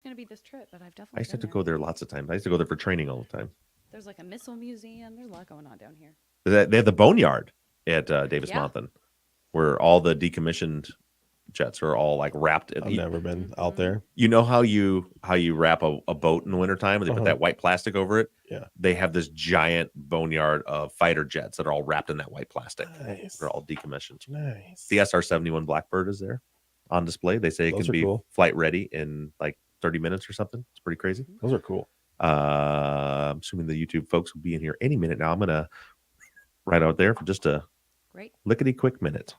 going to be this trip, but I've I definitely used to have been to there. go there lots of times. I used to go there for training all the time. There's like a missile museum. There's a lot going on down here. They have the boneyard at Davis Yeah. Mountain, where all the decommissioned jets are all like wrapped. I've never been out Mm-hmm. there. You know how you wrap a boat in the wintertime and they put that white plastic over it? Yeah. They have this giant boneyard of fighter jets that are all wrapped in that white plastic. Nice. They're all decommissioned. Nice. The SR-71 Blackbird is there on display. They say it Those can are be cool. flight ready in like 30 minutes or something. It's pretty crazy. Those are cool. I'm assuming the YouTube folks will be in here any minute now. I'm going to right out there for just a Great. lickety quick minute.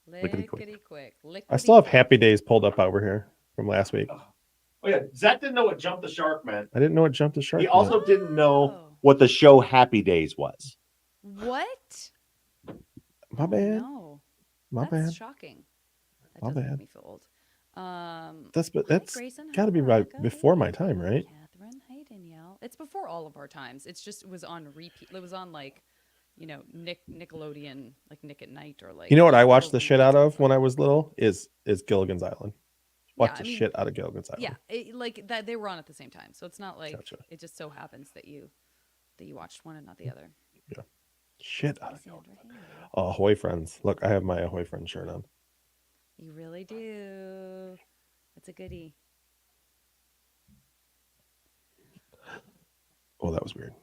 Lickety quick. I still have Happy Days pulled up over here from last week. Oh yeah, Zach didn't know what Jump the Shark meant. I didn't know what Jump the Shark He meant. also didn't know what the show Happy Days was. What? My bad. No. My That's bad. shocking. That My does make bad. me feel old. That's Grayson, got to be right before my time, right? Catherine, hey Danielle. It's before all of our times. It's just it was on repeat. It was on like, Nickelodeon, like Nick at Night or like. You know what I watched the shit out of when I was little is Gilligan's Island. Watch the shit out of Gilligan's Island. Yeah, like that they were on at the same time, so it's not like Gotcha. it just so happens that you watched one and not the other. Yeah, shit out of Gilligan's Island. Oh, Ahoy Friends! Look, I have my Ahoy Friends shirt on. You really do. It's a goodie. Oh, that was weird.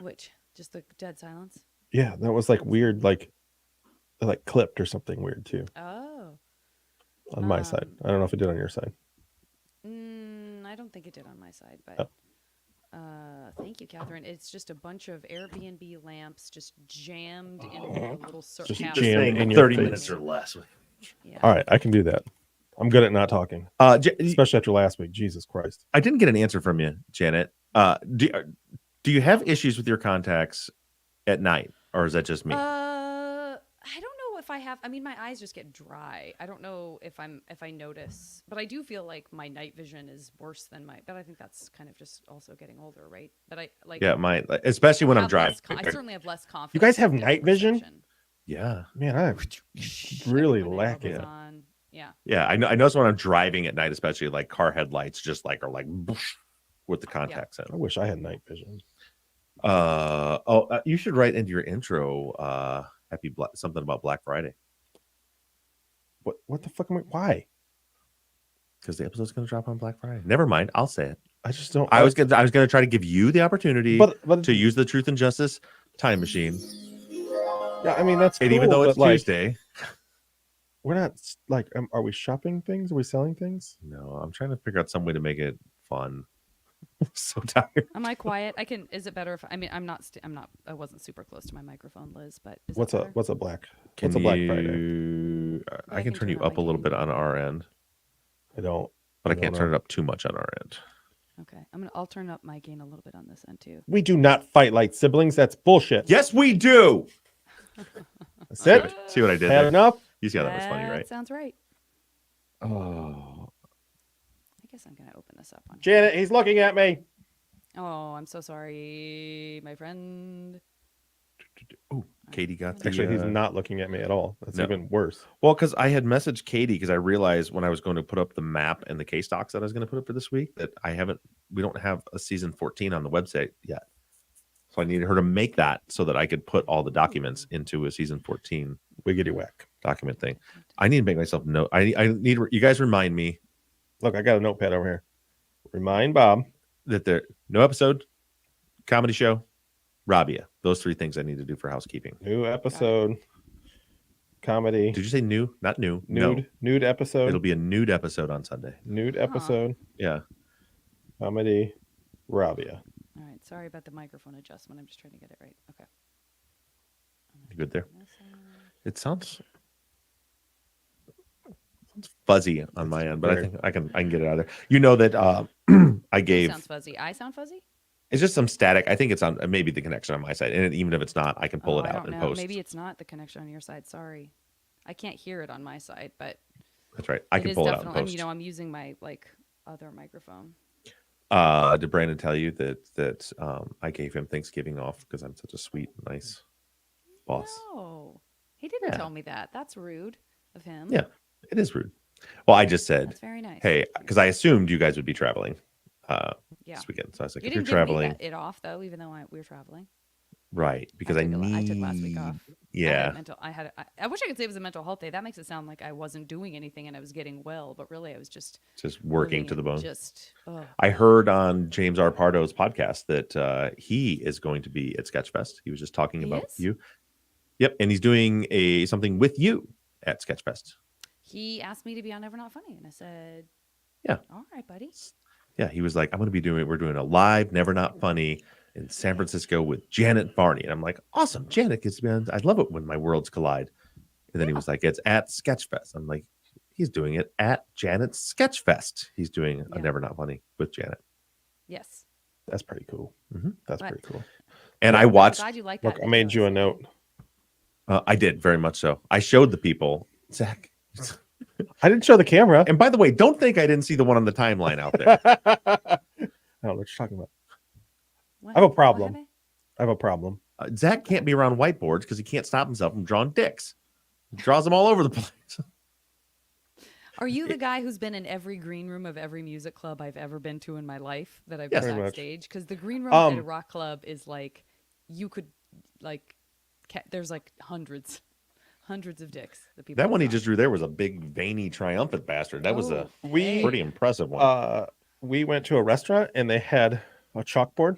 Which? Just the dead silence? Yeah, that was like weird, like clipped or something weird too. Oh. On my side, I don't know if it did on your side. I don't think it did on my side, but thank you, Catherine. It's just a bunch of Airbnb lamps just jammed in a little circle. Just jammed in your 30 face. minutes or less. Yeah. All right, I can do that. I'm good at not talking, especially after last week. Jesus Christ! I didn't get an answer from you, Janet. Do you have issues with your contacts at night, or is that just me? I don't know if I have. I mean, my eyes just get dry. I don't know if I notice, but I do feel like my night vision is worse than my. But I think that's kind of just also getting older, right? But I like. Yeah, mine, especially when I'm driving. I certainly have less confidence. You guys have in night vision? perception. Yeah, man, I really When lack it it. goes on. Yeah. Yeah, I know. I notice when I'm driving at night, especially like car headlights, just like are like with the contacts I wish I had night vision. in. You should write into your intro. Something about Black Friday. What the fuck am I? Why? Because the episode's going to drop on Black Friday. Never mind. I'll say it. I just don't. I was gonna try to give you the opportunity to use the Truth and Justice time machine. Yeah, I mean that's. And cool, even though it's but, Tuesday, we're not like. Are we shopping things? Are we selling things? no, I'm trying to figure out some way to make it fun. I'm so tired. Am I quiet? Is it better if I mean I'm not. I wasn't super close to my microphone, Liz. But is What's it a better? what's a black? Can What's a Black Friday? I can turn you up a little bit on our end. I don't. But I can't turn it up too much on our end. Okay, I'll turn up my gain a little bit on this end too. We do not fight like siblings. That's bullshit. Yes, we do. That's it. See what I did Had there? enough. You see how that was funny, right? That sounds right. Oh, I guess I'm gonna open this up on. Janet, he's looking at me. Oh, I'm so sorry, my friend. oh, Katie got the. Actually, he's not looking at me at all. That's no. even worse. Well, because I had messaged Katie because I realized when I was going to put up the map and the case stocks that I was going to put up for this week that we don't have a season 14 on the website yet. So I needed her to make that so that I could put all the documents into a season 14 wiggity whack document thing. I need to make myself note. I need you guys remind me. Look, I got a notepad over here. Remind Bob that there no episode, comedy show, Rabia. Those three things I need to do for housekeeping. New episode, comedy. Did you say new? Not new. Nude episode. It'll be a nude episode on Sunday. Nude episode. Yeah. Comedy, Rabia. All right. Sorry about the microphone adjustment. I'm just trying to get it right. Okay. You good there? It sounds fuzzy on my end, but I think I can get it out of there. You know that I gave. Sounds fuzzy. I sound fuzzy. It's just some static. I think it's on maybe the connection on my side, and even if it's not, I can pull it out and post. Maybe it's not the connection on your side. Sorry, I can't hear it on my side, but that's right. I can pull it out and post. I'm using my other microphone. Did Brandon tell you that I gave him Thanksgiving off because I'm such a sweet, nice boss? No, he didn't tell me that. That's rude of him. Yeah, it is rude. Well, I just said, That's very nice. hey, because I assumed you guys would be traveling Yeah. this weekend. So I was like, You if you're didn't give me traveling, it off though, even though we were traveling. right? Because I took last week off. Yeah. I wish I could say it was a mental health day. That makes it sound like I wasn't doing anything and I was getting well, but really I was just working living to the in bone. I heard on James R. Pardo's podcast that he is going to be at Sketchfest. He was just talking about you. Yep, and he's doing something with you at Sketchfest. He asked me to be on Never Not Funny, and I said, "Yeah, all right, buddy." Yeah, he was like, we're doing a live Never Not Funny in San Francisco with Janet Varney. And I'm like, awesome. Janet gets me on. I love it when my worlds collide. And then he was like, it's at Sketchfest. I'm like, he's doing it at Janet's Sketchfest. He's doing a Never Not Funny with Janet. Yes. That's pretty cool. Mm-hmm. That's pretty cool. And I watched. I'm glad you like that. Look, I made you a note. I did, very much so. I showed the people. Zach. I didn't show the camera. And by the way, don't think I didn't see the one on the timeline out there. I don't know what you're talking about. I have a problem. Zach can't be around whiteboards because he can't stop himself from drawing dicks. He draws them all over the place. Are you the guy who's been in every green room of every music club I've ever been to in my life that I've been backstage? Because the green room at a rock club is like, you could, like, there's like hundreds of dicks. That one he just drew there was a big, veiny, triumphant bastard. That was a pretty impressive one. We went to a restaurant and they had a chalkboard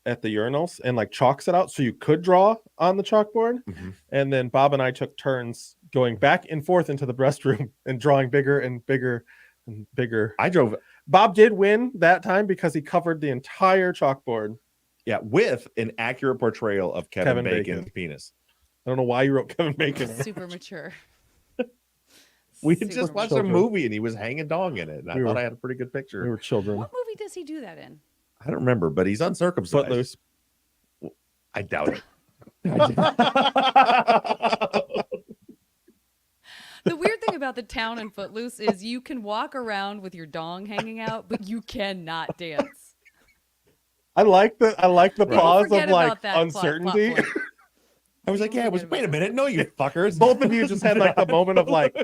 at the urinals and like chalks it out so you could draw on the chalkboard. Mm-hmm. And then Bob and I took turns going back and forth into the restroom and drawing bigger and bigger and bigger. Bob did win that time because he covered the entire chalkboard. Yeah, with an accurate portrayal of Kevin Bacon's penis. I don't know why you wrote Kevin Bacon. Super mature. We had just watched a movie and he was hanging dong in it. And I thought I had a pretty good picture. We were children. What movie does he do that in? I don't remember, but he's uncircumcised. Footloose. I doubt it. The weird thing about the town in Footloose is you can walk around with your dong hanging out, but you cannot dance. I like the pause of like uncertainty. Plot I was like, wait a minute. No, you fuckers. Both of you just had like the moment of like,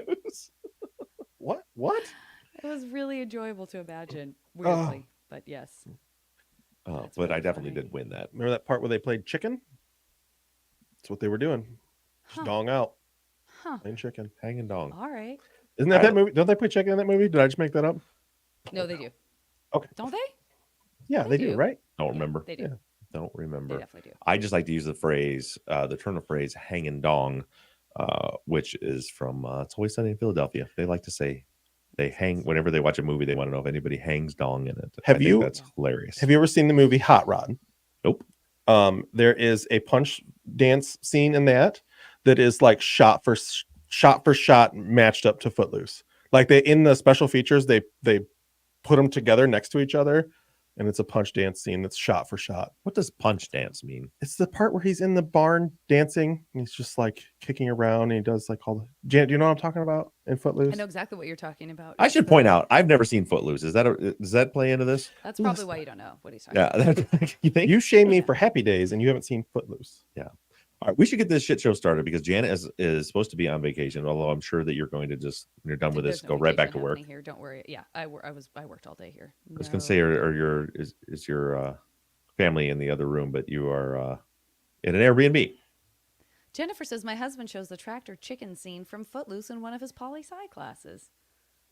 what? It was really enjoyable to imagine, weirdly, but yes. Oh, but I definitely did win that. Remember that part where they played chicken? That's what they were doing. Just dong out. Playing chicken. Hanging dong. All right. Isn't that movie? Don't they play chicken in that movie? Did I just make that up? No, they do. Okay. Don't they? Yeah, they do, right? Don't remember. They do. Yeah. Don't remember. They definitely do. I just like to use the phrase, the turn of phrase hanging dong, which is from It's Always Sunny in Philadelphia. They like to say they hang whenever they watch a movie, they want to know if anybody hangs dong in it. That's hilarious. Have you ever seen the movie Hot Rod? Nope. There is a punch dance scene in that is like shot for shot matched up to Footloose. Like they in the special features, they put them together next to each other. And it's a punch dance scene that's shot for shot. What does punch dance mean? It's the part where he's in the barn dancing. And he's just like kicking around. And he does like all the... Janet, do you know what I'm talking about in Footloose? I know exactly what you're talking about. I should point out, I've never seen Footloose. Does that play into this? That's probably why you don't know what he's talking about. You think? You shame me for Happy Days and you haven't seen Footloose. Yeah. All right, we should get this shit show started because Janet is supposed to be on vacation. Although I'm sure that you're going to just when you're done with this, go right back to work. Here, don't worry. Yeah, I worked all day here. I was going to say, is your family in the other room, but you are in an Airbnb. Jennifer says my husband shows the tractor chicken scene from Footloose in one of his poli-sci classes.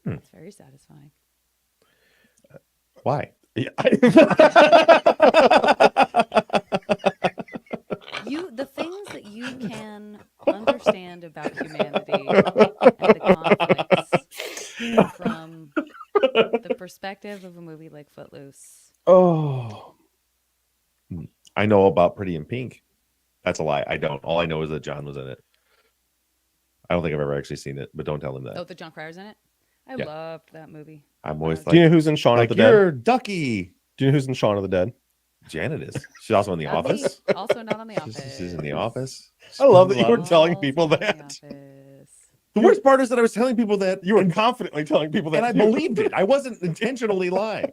It's very satisfying. Why? The things that you can understand about humanity and the conflicts from the perspective of a movie like Footloose. Oh, I know about Pretty in Pink. That's a lie. I don't. All I know is that John was in it. I don't think I've ever actually seen it, but don't tell him that. Oh, the John Cryer's in it? I loved that movie. I'm always do you know who's in Shaun of the Dead? You're Ducky. Do you know who's in Shaun of the Dead? Janet is. She's also in The Office. Also not on The Office. She's in The Office. I love that you were telling people that. The worst part is that I was telling people that. You were confidently telling people that. And I believed it. I wasn't intentionally lying.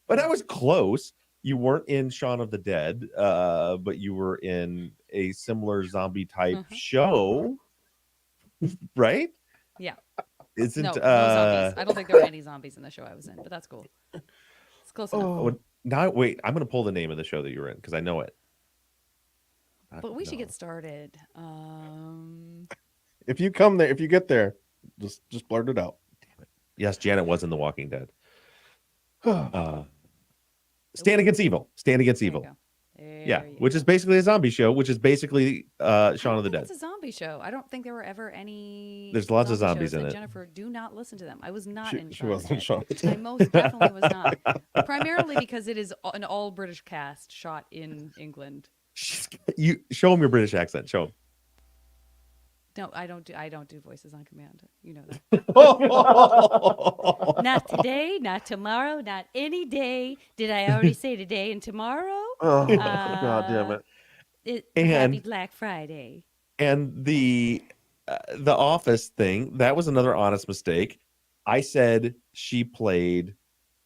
But I was close. You weren't in Shaun of the Dead, but you were in a similar zombie type show. Right? Yeah. Isn't No zombies. I don't think there were any zombies in the show I was in, but that's cool. It's close enough. Oh, now wait, I'm gonna pull the name of the show that you were in because I know it. But we should No. get started. If you come there, if you get there, just blurt it out. Yes, Janet was in The Walking Dead. Stand Against Evil. Stand Against There you Evil. go. Yeah, There you which go. is basically a zombie show, which is basically I Shaun don't of the think Dead. it's a zombie show. I don't think there were ever any. There's lots of zombie zombies shows in that it. Jennifer, do not listen to them. I was not in. She Shaun of the wasn't Dead. Shaun of the I Dead. most definitely was not. Primarily because it is an all British cast shot in England. You show him your British accent. Show him. No, I don't do voices on command. You know that. Oh, Not today, not tomorrow, not any day. Did I already say today and tomorrow? God damn it. And- Happy Black Friday. And the Office thing, that was another honest mistake. I said she played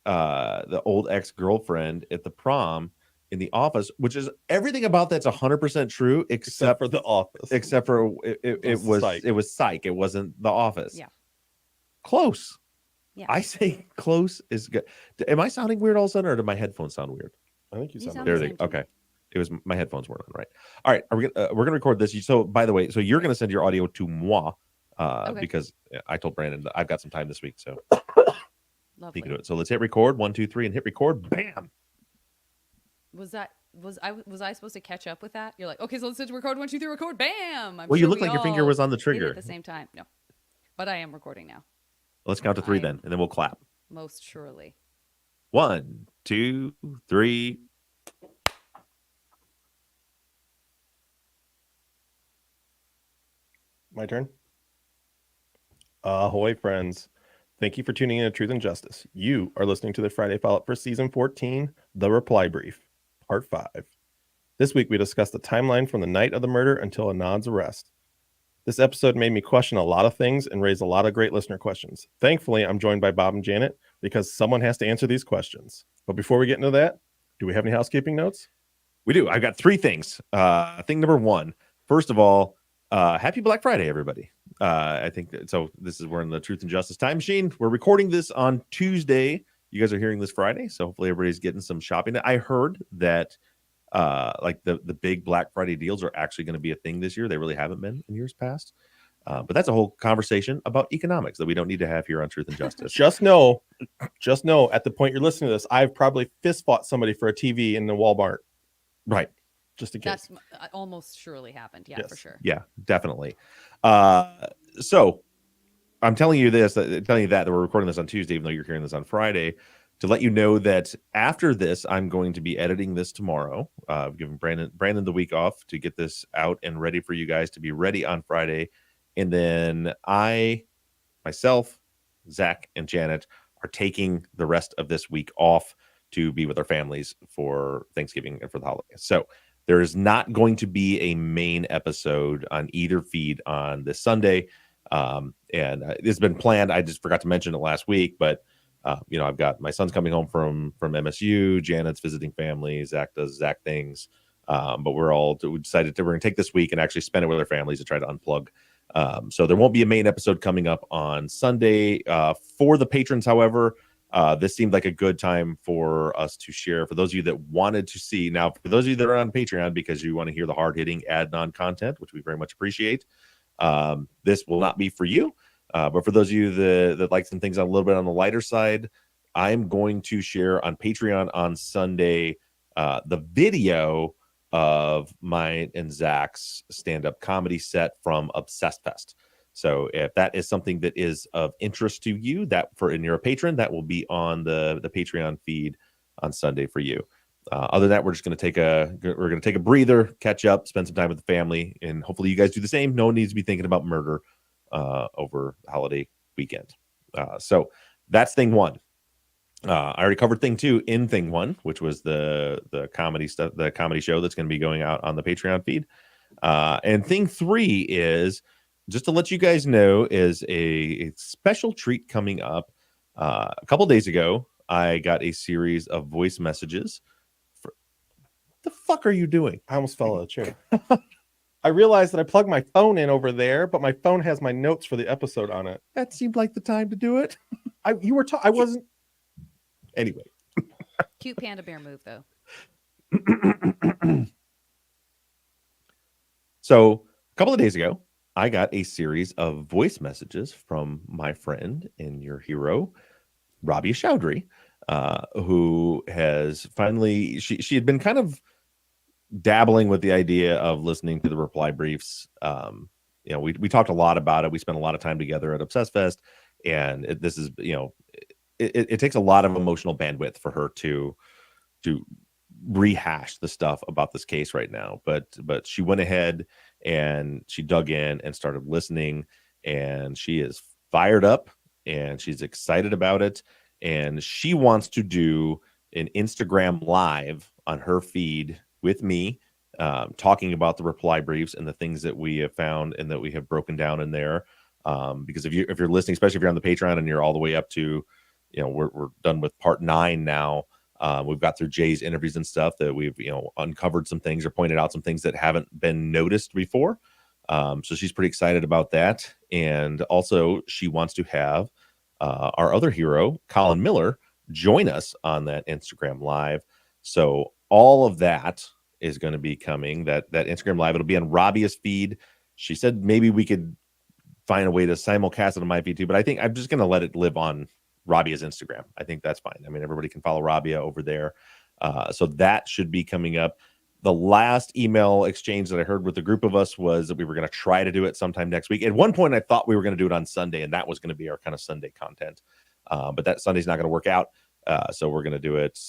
the old ex-girlfriend at the prom in The Office, which is everything about that's 100% true Except for The Office. except for it was Psych. it was Psych. It wasn't The Office. Yeah. Close. Yeah. I say close is good. Am I sounding weird all of a sudden, or do my headphones sound weird? I think you You sound sound There the they same to me. okay. It was my headphones weren't on right. All right, we're gonna record this. So by the way, so you're gonna send your audio to moi Okay. because I told Brandon that I've got some time this week, so Lovely. he can do it. So let's hit record. 1, 2, 3, and hit record. Bam. Was I supposed to catch up with that? You're like, okay, so let's hit record 1, 2, 3, record. Bam. I'm Well, you sure look we like your finger all was on the hit it trigger. at the same time. No, but I am recording now. Let's count to 3 I- then, and then we'll clap. Most surely. 1, 2, 3. My turn. Ahoy, friends. Thank you for tuning in to Truth and Justice. You are listening to the Friday follow-up for Season 14, The Reply Brief, Part 5. This week, we discussed the timeline from the night of the murder until Adnan's arrest. This episode made me question a lot of things and raised a lot of great listener questions. Thankfully, I'm joined by Bob and Janet because someone has to answer these questions. But before we get into that, do we have any housekeeping notes? We do. I've got 3 things. Thing number 1. First of all, happy Black Friday, everybody. I think so. We're in the Truth and Justice time machine. We're recording this on Tuesday. You guys are hearing this Friday, so hopefully everybody's getting some shopping. I heard that like the big Black Friday deals are actually going to be a thing this year. They really haven't been in years past. But that's a whole conversation about economics that we don't need to have here on Truth and Justice. Just know, at the point you're listening to this, I've probably fist fought somebody for a TV in the Walmart, Right. just in case. That's almost surely happened. Yeah, Yes. for sure. Yeah, definitely. So I'm telling you that we're recording this on Tuesday, even though you're hearing this on Friday, to let you know that after this, I'm going to be editing this tomorrow. I've given Brandon the week off to get this out and ready for you guys to be ready on Friday. And then myself, Zach, and Janet are taking the rest of this week off to be with our families for Thanksgiving and for the holidays. So there is not going to be a main episode on either feed on this Sunday. And it's been planned. I just forgot to mention it last week, but I've got my son's coming home from MSU. Janet's visiting family. Zach does Zach things. But we decided we're going to take this week and actually spend it with our families to try to unplug. So there won't be a main episode coming up on Sunday. For the patrons, however, this seemed like a good time for us to share. For those of you that wanted to see, now for those of you that are on Patreon because you want to hear the hard-hitting Adnan content, which we very much appreciate, this will not be for you. But for those of you that like some things a little bit on the lighter side, I'm going to share on Patreon on Sunday the video of mine and Zach's stand-up comedy set from Obsessed Fest. So if that is something that is of interest to you, and you're a patron, that will be on the Patreon feed on Sunday for you. Other than that, we're going to take a breather, catch up, spend some time with the family, and hopefully you guys do the same. No one needs to be thinking about murder over the holiday weekend. So that's thing 1. I already covered thing 2 in thing 1, which was the comedy stuff, the comedy show that's going to be going out on the Patreon feed. And thing 3 is, just to let you guys know, is a special treat coming up. A couple days ago, I got a series of voice messages. The fuck are you doing? I almost fell out of the chair. I realized that I plugged my phone in over there, but my phone has my notes for the episode on it. That seemed like the time to do it. I wasn't. Anyway. Cute panda bear move, though. So a couple of days ago, I got a series of voice messages from my friend and your hero, Rabia Chowdhury, who has finally, she had been kind of dabbling with the idea of listening to the reply briefs. We talked a lot about it. We spent a lot of time together at Obsess Fest, and this is, it takes a lot of emotional bandwidth for her to rehash the stuff about this case right now. But she went ahead and she dug in and started listening, and she is fired up and she's excited about it. And she wants to do an Instagram live on her feed with me, talking about the reply briefs and the things that we have found and that we have broken down in there. Because if you're listening, especially if you're on the Patreon and you're all the way up to, we're done with part 9 now. We've got through Jay's interviews and stuff that we've, uncovered some things or pointed out some things that haven't been noticed before. So she's pretty excited about that. And also she wants to have our other hero, Colin Miller, join us on that Instagram live. So all of that is going to be coming, that Instagram live. It'll be on Rabia's feed. She said maybe we could find a way to simulcast it on my feed too, but I think I'm just going to let it live on Rabia's Instagram. I think that's fine. I mean, everybody can follow Rabia over there. So that should be coming up. The last email exchange that I heard with the group of us was that we were going to try to do it sometime next week. At one point, I thought we were going to do it on Sunday, and that was going to be our kind of Sunday content. But that Sunday's not going to work out. So we're going to do it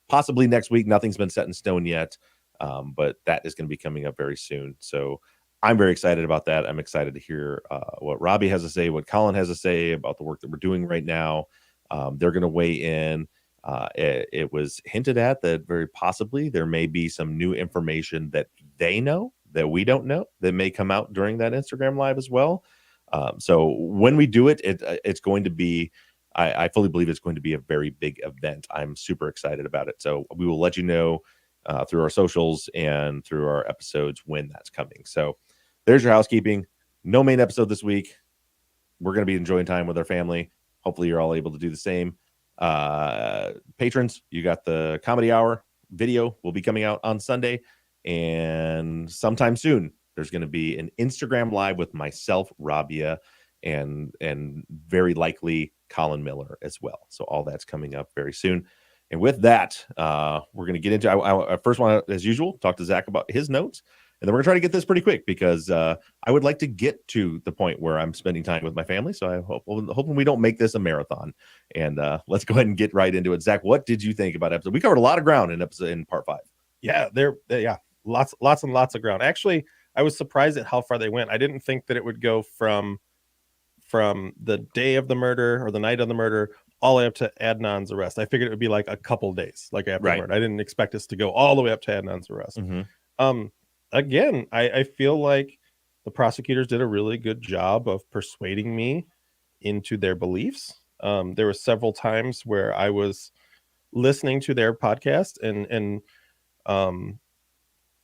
possibly next week. Nothing's been set in stone yet, but that is going to be coming up very soon. So I'm very excited about that. I'm excited to hear what Robbie has to say, what Colin has to say about the work that we're doing right now. They're going to weigh in. It was hinted at that very possibly there may be some new information that they know that we don't know that may come out during that Instagram live as well. So when we do it, it's going to be, I fully believe it's going to be a very big event. I'm super excited about it. So we will let you know through our socials and through our episodes when that's coming. So there's your housekeeping. No main episode this week. We're going to be enjoying time with our family. Hopefully you're all able to do the same. Patrons, you got the comedy hour video will be coming out on Sunday, and sometime soon there's going to be an Instagram live with myself, Rabia, and very likely Colin Miller as well. So all that's coming up very soon. And with that, we're going to get into, I first want to, as usual, talk to Zach about his notes. And then we're going to try to get this pretty quick because I would like to get to the point where I'm spending time with my family. So I hoping we don't make this a marathon. And let's go ahead and get right into it. Zach, what did you think about episode? We covered a lot of ground in part 5. Yeah, lots and lots of ground. Actually, I was surprised at how far they went. I didn't think that it would go from the day of the murder or the night of the murder all the way up to Adnan's arrest. I figured it would be like a couple days, like after the murder. I didn't expect us to go all the way up to Adnan's arrest. Mm-hmm. Again, I feel like the prosecutors did a really good job of persuading me into their beliefs. There were several times where I was listening to their podcast and I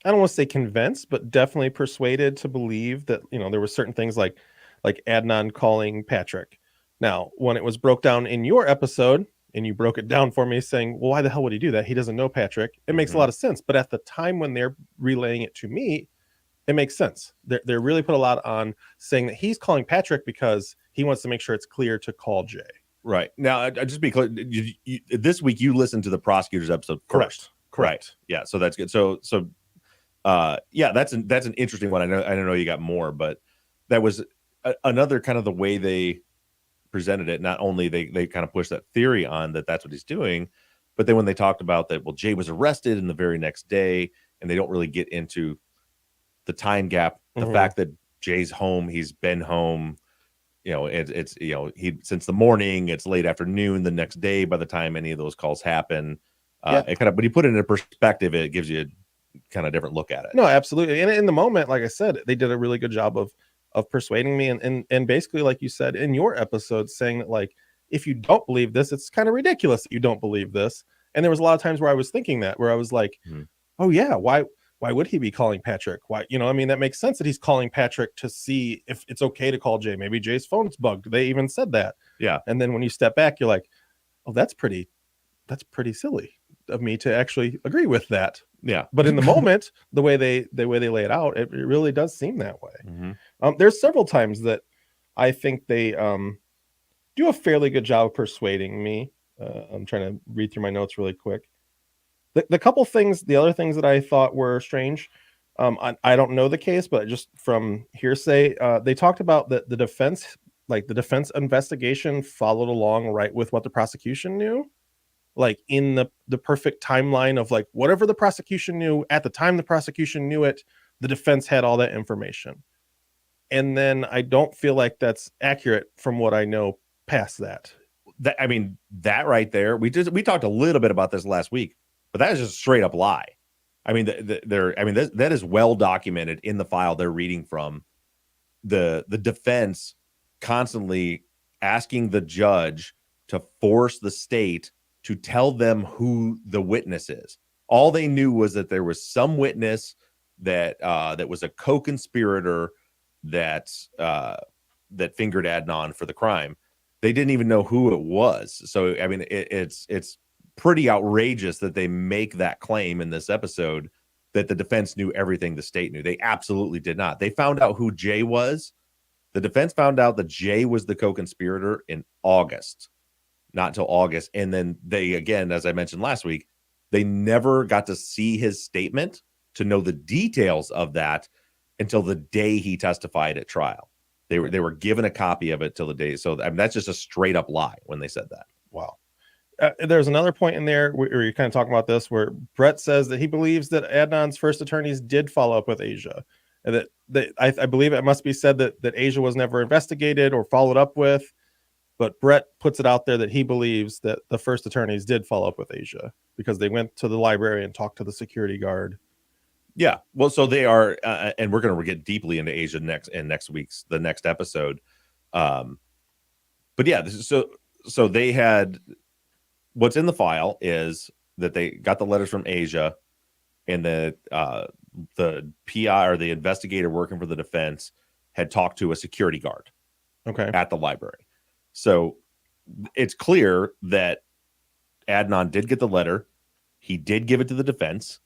don't want to say convinced, but definitely persuaded to believe that, there were certain things like Adnan calling Patrick. Now, when it was broke down in your episode and you broke it down for me saying, well, why the hell would he do that? He doesn't know Patrick. It makes a lot of sense. But at the time when they're relaying it to me, it makes sense. They really put a lot on saying that he's calling Patrick because he wants to make sure it's clear to call Jay. Right. Now, I just be clear. This week, you listened to the prosecutor's episode first. Correct. Right. Yeah. So that's good. So yeah, that's an interesting one. I don't know you got more, but that was another kind of the way they presented it. Not only they kind of pushed that theory on that's what he's doing, but then when they talked about that, well, Jay was arrested in the very next day, and they don't really get into the time gap, the fact that Jay's home, he's been home, it's he since the morning, it's late afternoon the next day by the time any of those calls happen. It kind of, but you put it into perspective, it gives you a kind of different look at it. No, absolutely. And in the moment, like I said, they did a really good job of persuading me and basically, like you said in your episode, saying that, like, if you don't believe this, it's kind of ridiculous that you don't believe this. And there was a lot of times where I was thinking that, where I was like, oh yeah, why why would he be calling Patrick? Why, I mean, that makes sense that he's calling Patrick to see if it's okay to call Jay. Maybe Jay's phone's bugged. They even said that. Yeah. And then when you step back, you're like, oh, that's pretty silly of me to actually agree with that. Yeah. But in the moment, the way they lay it out, it really does seem that way. Mm-hmm. There's several times that I think they do a fairly good job of persuading me. I'm trying to read through my notes really quick. The other things that I thought were strange, I don't know the case, but just from hearsay, they talked about that the defense investigation followed along right with what the prosecution knew, like in the perfect timeline of like whatever the prosecution knew at the time the prosecution knew it, the defense had all that information. And then I don't feel like that's accurate from what I know past that. That right there, we talked a little bit about this last week, but that is just a straight up lie. I mean, that is well documented in the file they're reading from. The defense constantly asking the judge to force the state to tell them who the witness is. All they knew was that there was some witness that was a co-conspirator that fingered Adnan for the crime. They didn't even know who it was. So, I mean, it's pretty outrageous that they make that claim in this episode that the defense knew everything the state knew. They absolutely did not. They found out who Jay was. The defense found out that Jay was the co-conspirator in August, not until August. And then they, again, as I mentioned last week, they never got to see his statement to know the details of that until the day he testified at trial. They were given a copy of it till the day. So, I mean, that's just a straight up lie when they said that. Wow. There's another point in there where you're kind of talking about this, where Brett says that he believes that Adnan's first attorneys did follow up with Asia, and that I believe it must be said that Asia was never investigated or followed up with, but Brett puts it out there that he believes that the first attorneys did follow up with Asia because they went to the library and talked to the security guard. Yeah, well, so they are, and we're going to get deeply into Asia next week's the next episode. But yeah, so they had. What's in the file is that they got the letters from Asia, and the PI or the investigator working for the defense had talked to a security guard, at the library. So it's clear that Adnan did get the letter. He did give it to the defense,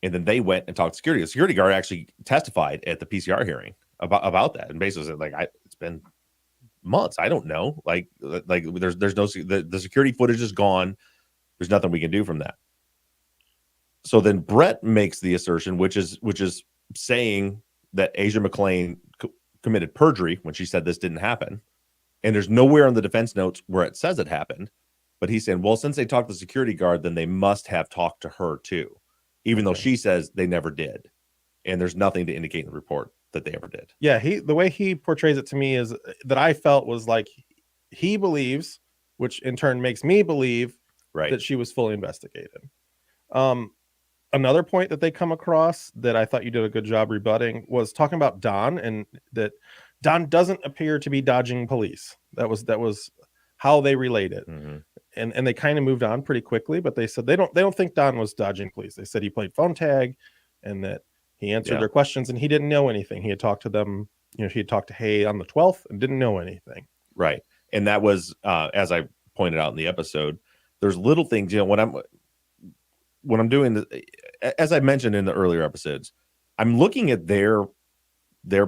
and then they went and talked to security. The security guard actually testified at the PCR hearing about that, and basically said, like, it's been months. I don't know. Like there's no the security footage is gone. There's nothing we can do from that. So then Brett makes the assertion, which is saying that Asia McClain committed perjury when she said this didn't happen. And there's nowhere in the defense notes where it says it happened. But he's saying, well, since they talked to the security guard, then they must have talked to her too, even though she says they never did. And there's nothing to indicate in the report that they ever did. Yeah, the way he portrays it to me is that I felt was like he believes, which in turn makes me believe that she was fully investigated. Another point that they come across that I thought you did a good job rebutting was talking about Don, and that Don doesn't appear to be dodging police. That was how they relate it. Mm-hmm. And they kind of moved on pretty quickly, but they said they don't think Don was dodging police. They said he played phone tag and that he answered their questions and he didn't know anything. He had talked to them, he had talked to Hay on the 12th and didn't know anything. Right. And that was, as I pointed out in the episode, there's little things, when I'm doing, as I mentioned in the earlier episodes, I'm looking at their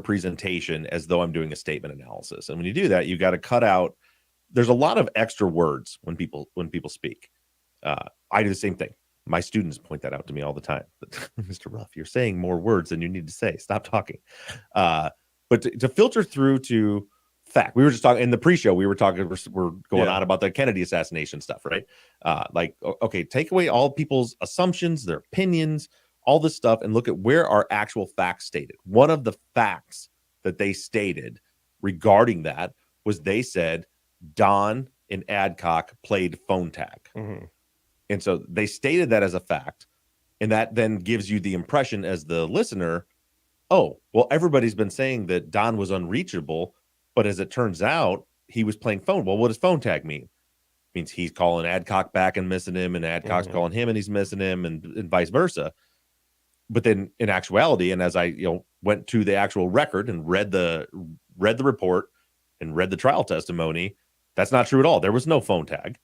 presentation as though I'm doing a statement analysis. And when you do that, you got to cut out, there's a lot of extra words when people speak. I do the same thing. My students point that out to me all the time. Mr. Ruff, you're saying more words than you need to say. Stop talking. But to filter through to fact, we were just talking in the pre-show. We're going on about the Kennedy assassination stuff, right? Okay, take away all people's assumptions, their opinions, all this stuff, and look at where are actual facts stated. One of the facts that they stated regarding that was they said Don and Adcock played phone tag. Mm-hmm. And so they stated that as a fact. And that then gives you the impression as the listener, oh, well, everybody's been saying that Don was unreachable. But as it turns out, he was playing phone. Well, what does phone tag mean? It means he's calling Adcock back and missing him, and Adcock's calling him and he's missing him, and vice versa. but then in actuality, and as I went to the actual record and read the report and read the trial testimony, that's not true at all. There was no phone tag.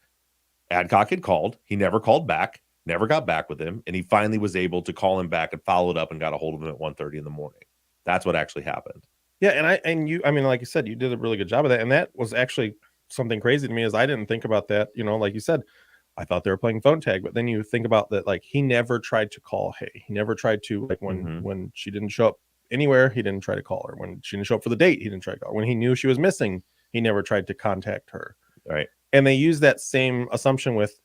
Adcock had called. He never called back, never got back with him, and he finally was able to call him back and followed up and got a hold of him at 1:30 in the morning. That's what actually happened. Yeah, I mean, like you said, you did a really good job of that, and that was actually something crazy to me, is I didn't think about that. Like you said, I thought they were playing phone tag, but then you think about that, like, he never tried to call Hay. He never tried to, like, when she didn't show up anywhere, he didn't try to call her. When she didn't show up for the date, he didn't try to call her. When he knew she was missing, he never tried to contact her. Right. And they use that same assumption with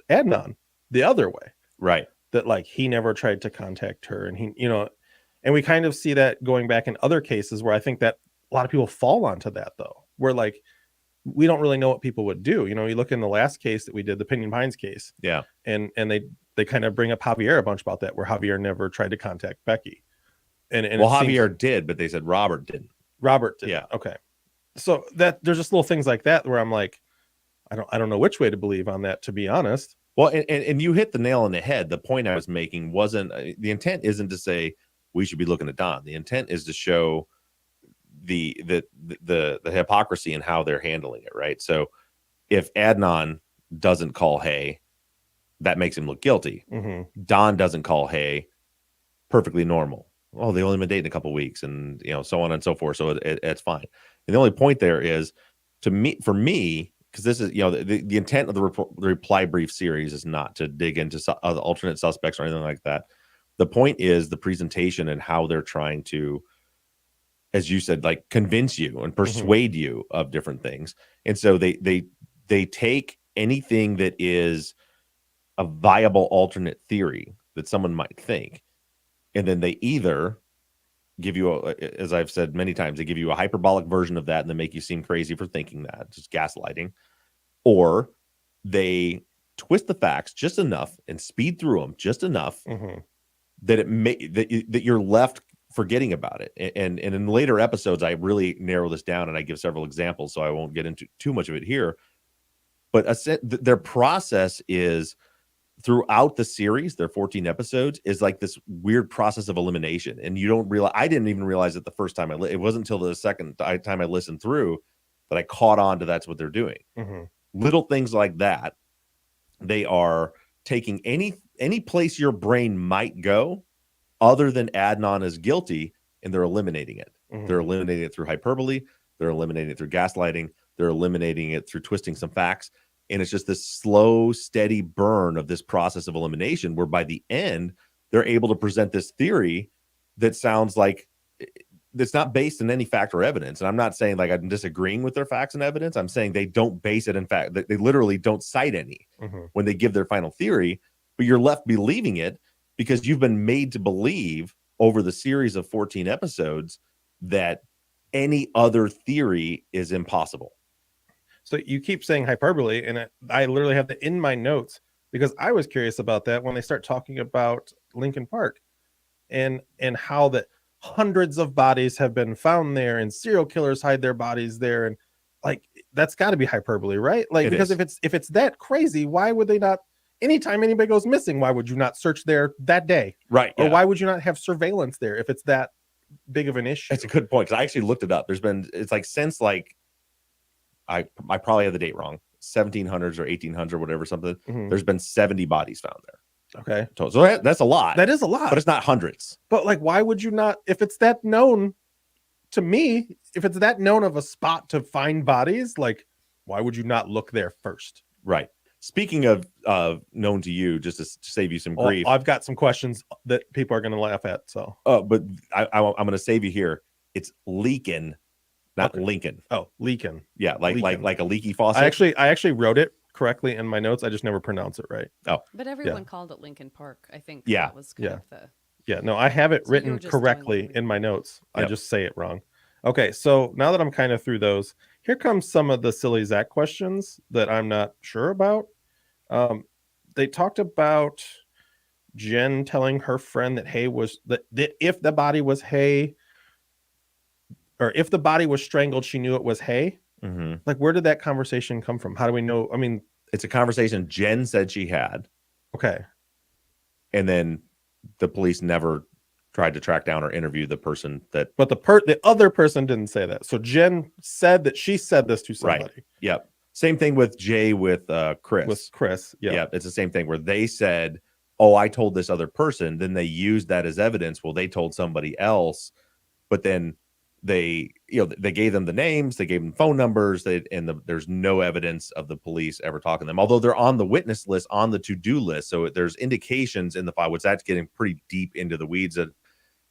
Adnan the other way. Right. That, like, he never tried to contact her, and and we kind of see that going back in other cases where I think that a lot of people fall onto that, though, where, like, we don't really know what people would do. You look in the last case that we did, the Pinion Pines case. Yeah. And they kind of bring up Javier a bunch about that, where Javier never tried to contact Becky. And Javier did, but they said Robert didn't. Robert did. Yeah. Okay. So that there's just little things like that where I'm like, I don't know which way to believe on that, to be honest. Well, and you hit the nail on the head. The point I was making wasn't, the intent isn't to say we should be looking at Don. The intent is to show the hypocrisy in how they're handling it, right? So if Adnan doesn't call Hay, that makes him look guilty. Mm-hmm. Don doesn't call Hay, perfectly normal. Oh, they only been dating a couple weeks, and so on and so forth. So it's fine. And the only point there is, for me, because this is the intent of the reply brief series is not to dig into other alternate suspects or anything like that. The point is the presentation and how they're trying to, as you said, like, convince you and persuade you of different things. And so they take anything that is a viable alternate theory that someone might think, and then they either give you as I've said many times, they give you a hyperbolic version of that and then make you seem crazy for thinking that, just gaslighting, or they twist the facts just enough and speed through them just enough that that you're left forgetting about it. And in later episodes, I really narrow this down and I give several examples, so I won't get into too much of it here. But their process is, throughout the series, their 14 episodes, is like this weird process of elimination. And you don't realize, I didn't even realize it the first time it wasn't until the second time I listened through that I caught on to that's what they're doing. Little things like that. They are taking any place your brain might go other than Adnan is guilty, and they're eliminating it. They're eliminating it through hyperbole. They're eliminating it through gaslighting. They're eliminating it through twisting some facts. And it's just this slow, steady burn of this process of elimination, where by the end, they're able to present this theory that sounds like it's not based in any fact or evidence. And I'm not saying like I'm disagreeing with their facts and evidence. I'm saying they don't base it in fact. They literally don't cite any when they give their final theory, but you're left believing it because you've been made to believe over the series of 14 episodes that any other theory is impossible. So you keep saying hyperbole, and I literally have that in my notes because I was curious about that when they start talking about Lincoln Park and how that hundreds of bodies have been found there and serial killers hide their bodies there. And like, that's got to be hyperbole, right? Like, because if it's that crazy, why would they not, anytime anybody goes missing, why would you not search there that day? Right. Or why would you not have surveillance there if it's that big of an issue? That's a good point. Cause I actually looked it up. It's like since like, I probably have the date wrong, 1700s or 1800s, whatever, something. There's been 70 bodies found there. Okay. So that's a lot. That is a lot. But it's not hundreds. But like, why would you not, if it's that known to me, if it's that known of a spot to find bodies, like, why would you not look there first? Right. Speaking of known to you, just to save you some grief. I've got some questions that people are going to laugh at. So, but I'm going to save you here. It's Leakin, not Lincoln. Oh, Leakin. Yeah, like a leaky faucet. I actually wrote it correctly in my notes. I just never pronounce it right. Oh, but everyone called it Lincoln Park. I think that was kind of the. Yeah, no, I have it written correctly in my notes. Yep. I just say it wrong. Okay, so now that I'm kind of through those, here comes some of the silly Zach questions that I'm not sure about. They talked about Jen telling her friend that Hay was that if the body was Hay, or if the body was strangled, she knew it was Hay. Like, where did that conversation come from? How do we know? I mean, it's a conversation Jen said she had. Okay. And then the police never tried to track down or interview the person that. But the other person didn't say that. So Jen said that she said this to somebody. Right. Yep. Same thing with Jay with Chris. With Chris. Yeah. Yep. It's the same thing where they said, "Oh, I told this other person." Then they used that as evidence. Well, they told somebody else, but then they gave them the names, they gave them phone numbers, there's no evidence of the police ever talking to them, although they're on the witness list, on the to-do list. So there's indications in the file, which that's getting pretty deep into the weeds that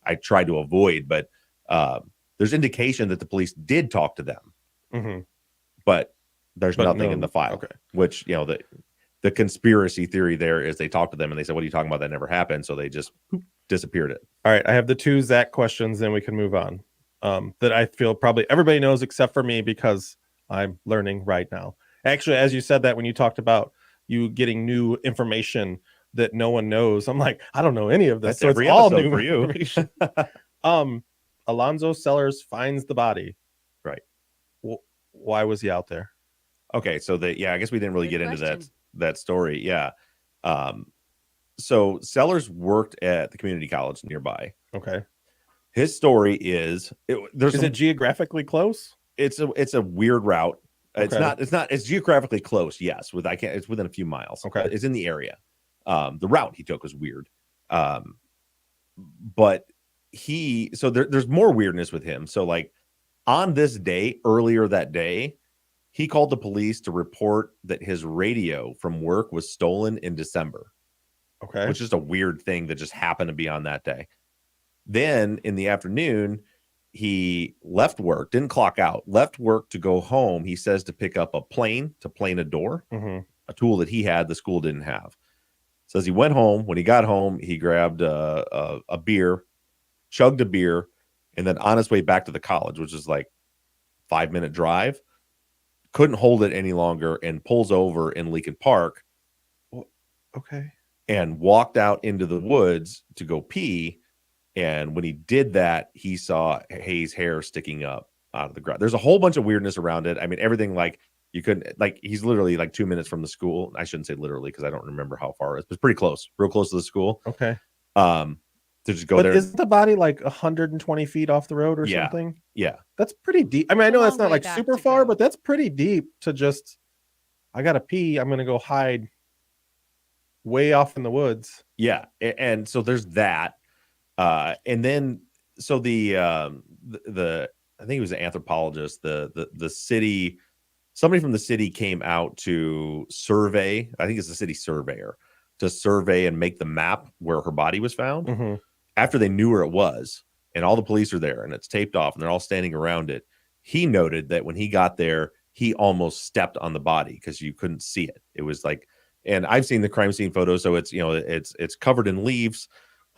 I try to avoid, but there's indication that the police did talk to them, Mm-hmm. but there's nothing in the file. Okay. Which, the conspiracy theory there is they talked to them and they said, "What are you talking about? That never happened." So they just disappeared it. All right. I have the 2 Zach questions, then we can move on. That I feel probably everybody knows except for me because I'm learning right now. Actually, as you said that, when you talked about you getting new information that no one knows, I'm like, I don't know any of this. That's every it's all episode new for you. information. Alonzo Sellers finds the body. Right. Why was he out there? Okay, so I guess we didn't really Good get into question. that story. Yeah. So Sellers worked at the community college nearby. Okay. His story is it geographically close? It's a weird route. Okay. It's geographically close. Yes. It's within a few miles. Okay. It's in the area. The route he took was weird. But there's more weirdness with him. So like on this day, earlier that day, he called the police to report that his radio from work was stolen in December. Okay. Which is a weird thing that just happened to be on that day. Then in the afternoon, he left work, didn't clock out, left work to go home. He says to pick up a plane to plane a door, Mm-hmm. a tool that he had, the school didn't have. Says he went home. When he got home, he grabbed a beer, chugged a beer, and then on his way back to the college, which is like 5-minute drive, couldn't hold it any longer and pulls over in Lincoln Park. Okay. And walked out into the woods to go pee. And when he did that, he saw Hayes' hair sticking up out of the ground. There's a whole bunch of weirdness around it. I mean, everything like you couldn't, like, he's literally like 2 minutes from the school. I shouldn't say literally because I don't remember how far it is, but it's pretty close, real close to the school. Okay. To just go but there. Isn't the body like 120 feet off the road or something? Yeah. That's pretty deep. I mean, I know that's not like super far, go. but that's pretty deep to just, I got to pee. I'm going to go hide way off in the woods. Yeah. And so there's that. And then, so the I think he was an anthropologist, the city, somebody from the city came out to survey. I think it's the city surveyor to survey and make the map where her body was found. Mm-hmm. After they knew where it was and all the police are there and it's taped off and they're all standing around it. He noted that when he got there, he almost stepped on the body because you couldn't see it. It was like, and I've seen the crime scene photos. So it's, it's covered in leaves.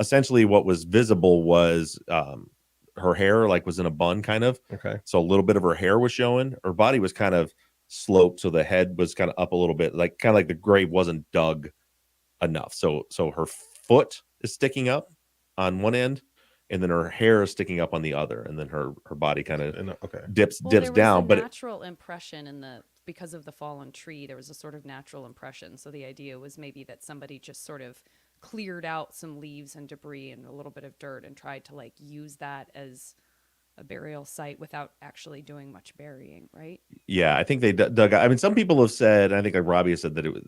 Essentially what was visible was, her hair like was in a bun kind of. Okay. So a little bit of her hair was showing. Her body was kind of sloped. So the head was kind of up a little bit, like kind of like the grave wasn't dug enough. So her foot is sticking up on one end and then her hair is sticking up on the other. And then her body kind of dips there was down. A but natural impression because of the fallen tree, there was a sort of natural impression. So the idea was maybe that somebody just sort of cleared out some leaves and debris and a little bit of dirt and tried to like use that as a burial site without actually doing much burying, right? Yeah, I think they dug out. I mean, some people have said, I think like Robbie has said that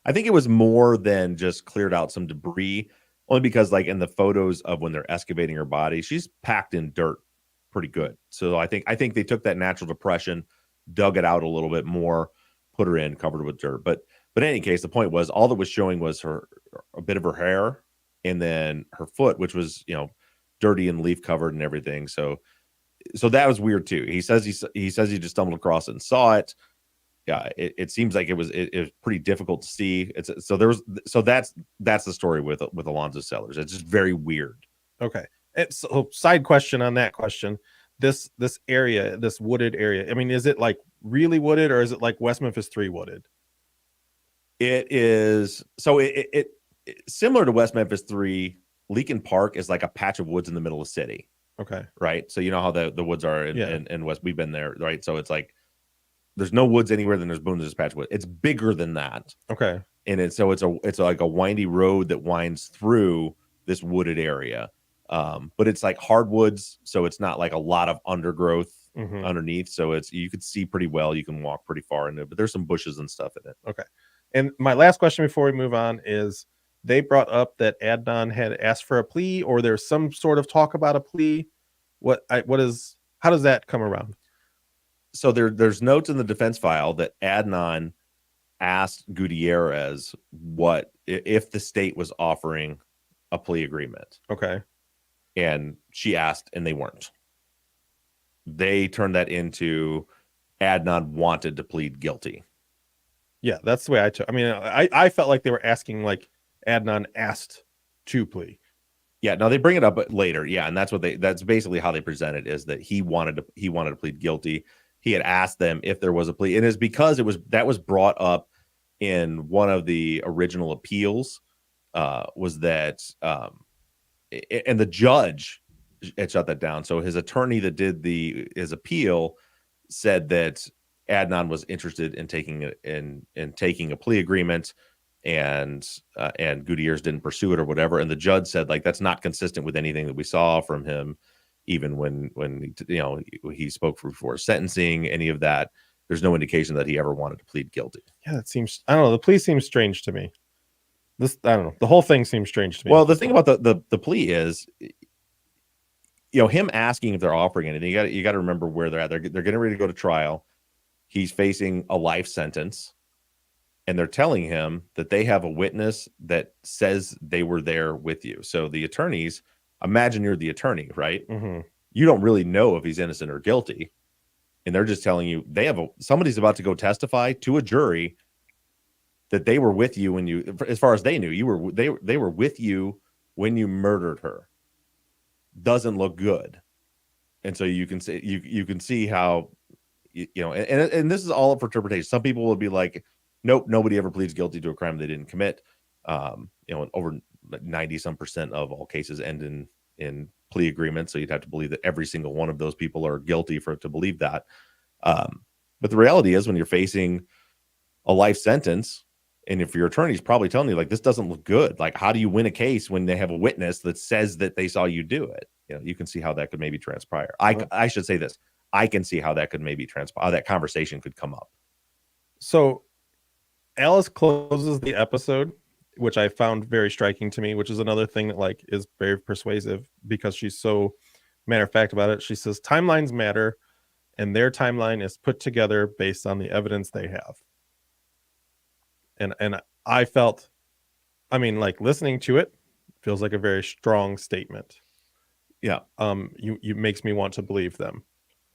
I think it was more than just cleared out some debris, only because like in the photos of when they're excavating her body, she's packed in dirt pretty good. So I think they took that natural depression, dug it out a little bit more, put her in, covered with dirt. But in any case, the point was all that was showing was a bit of her hair and then her foot, which was, dirty and leaf covered and everything. So that was weird too. He says he just stumbled across it and saw it. Yeah, it seems like it was pretty difficult to see. That's the story with Alonzo Sellers. It's just very weird. Okay. So side question on that question. This area, this wooded area. I mean, is it like really wooded or is it like West Memphis 3 wooded? It is. So it similar to West Memphis 3. Lincoln Park is like a patch of woods in the middle of the city. Okay. Right. So you know how the woods are in West. We've been there. Right. So it's like there's no woods anywhere. Then there's boom. There's a patch of wood. It's bigger than that. Okay. And it's like a windy road that winds through this wooded area. But it's like hardwoods, so it's not like a lot of undergrowth underneath. So you could see pretty well. You can walk pretty far in it, but there's some bushes and stuff in it. Okay. And my last question before we move on is, they brought up that Adnan had asked for a plea, or there's some sort of talk about a plea. How does that come around? So there's notes in the defense file that Adnan asked Gutierrez what if the state was offering a plea agreement. Okay. And she asked, and they weren't. They turned that into Adnan wanted to plead guilty. Yeah, that's the way I took. I mean, I felt like they were asking, like, Adnan asked to plea. Yeah, no, they bring it up later. Yeah, and that's basically how they present it, is that he wanted to plead guilty. He had asked them if there was a plea, and it's because that was brought up in one of the original appeals. Was that and the judge had shut that down. So his attorney that did his appeal said that Adnan was interested in taking a plea agreement, and Gutierrez didn't pursue it or whatever. And the judge said, like, that's not consistent with anything that we saw from him, even when he spoke before sentencing, any of that. There's no indication that he ever wanted to plead guilty. Yeah, it seems, I don't know, the plea seems strange to me. I don't know. The whole thing seems strange to me. Well, the thing about the plea is, him asking if they're offering anything, you got to remember where they're at. They're getting ready to go to trial. He's facing a life sentence, and they're telling him that they have a witness that says they were there with you. So the attorneys, imagine you're the attorney, right? Mm-hmm. You don't really know if he's innocent or guilty, and they're just telling you somebody's about to go testify to a jury that they were with you when you, as far as they knew, they were with you when you murdered her. Doesn't look good. And so you can see how, and this is all up for interpretation. Some people will be like, nope, nobody ever pleads guilty to a crime they didn't commit. Over 90% of all cases end in plea agreements. So you'd have to believe that every single one of those people are guilty for it to believe that. But the reality is, when you're facing a life sentence, and if your attorney's probably telling you, like, this doesn't look good, like, how do you win a case when they have a witness that says that they saw you do it? You can see how that could maybe transpire. I should say this. I can see how that could maybe transpire, how that conversation could come up. So Alice closes the episode, which I found very striking to me, which is another thing that, like, is very persuasive, because she's so matter of fact about it. She says timelines matter, and their timeline is put together based on the evidence they have. And I felt, I mean, like, listening to it feels like a very strong statement. Yeah. You makes me want to believe them.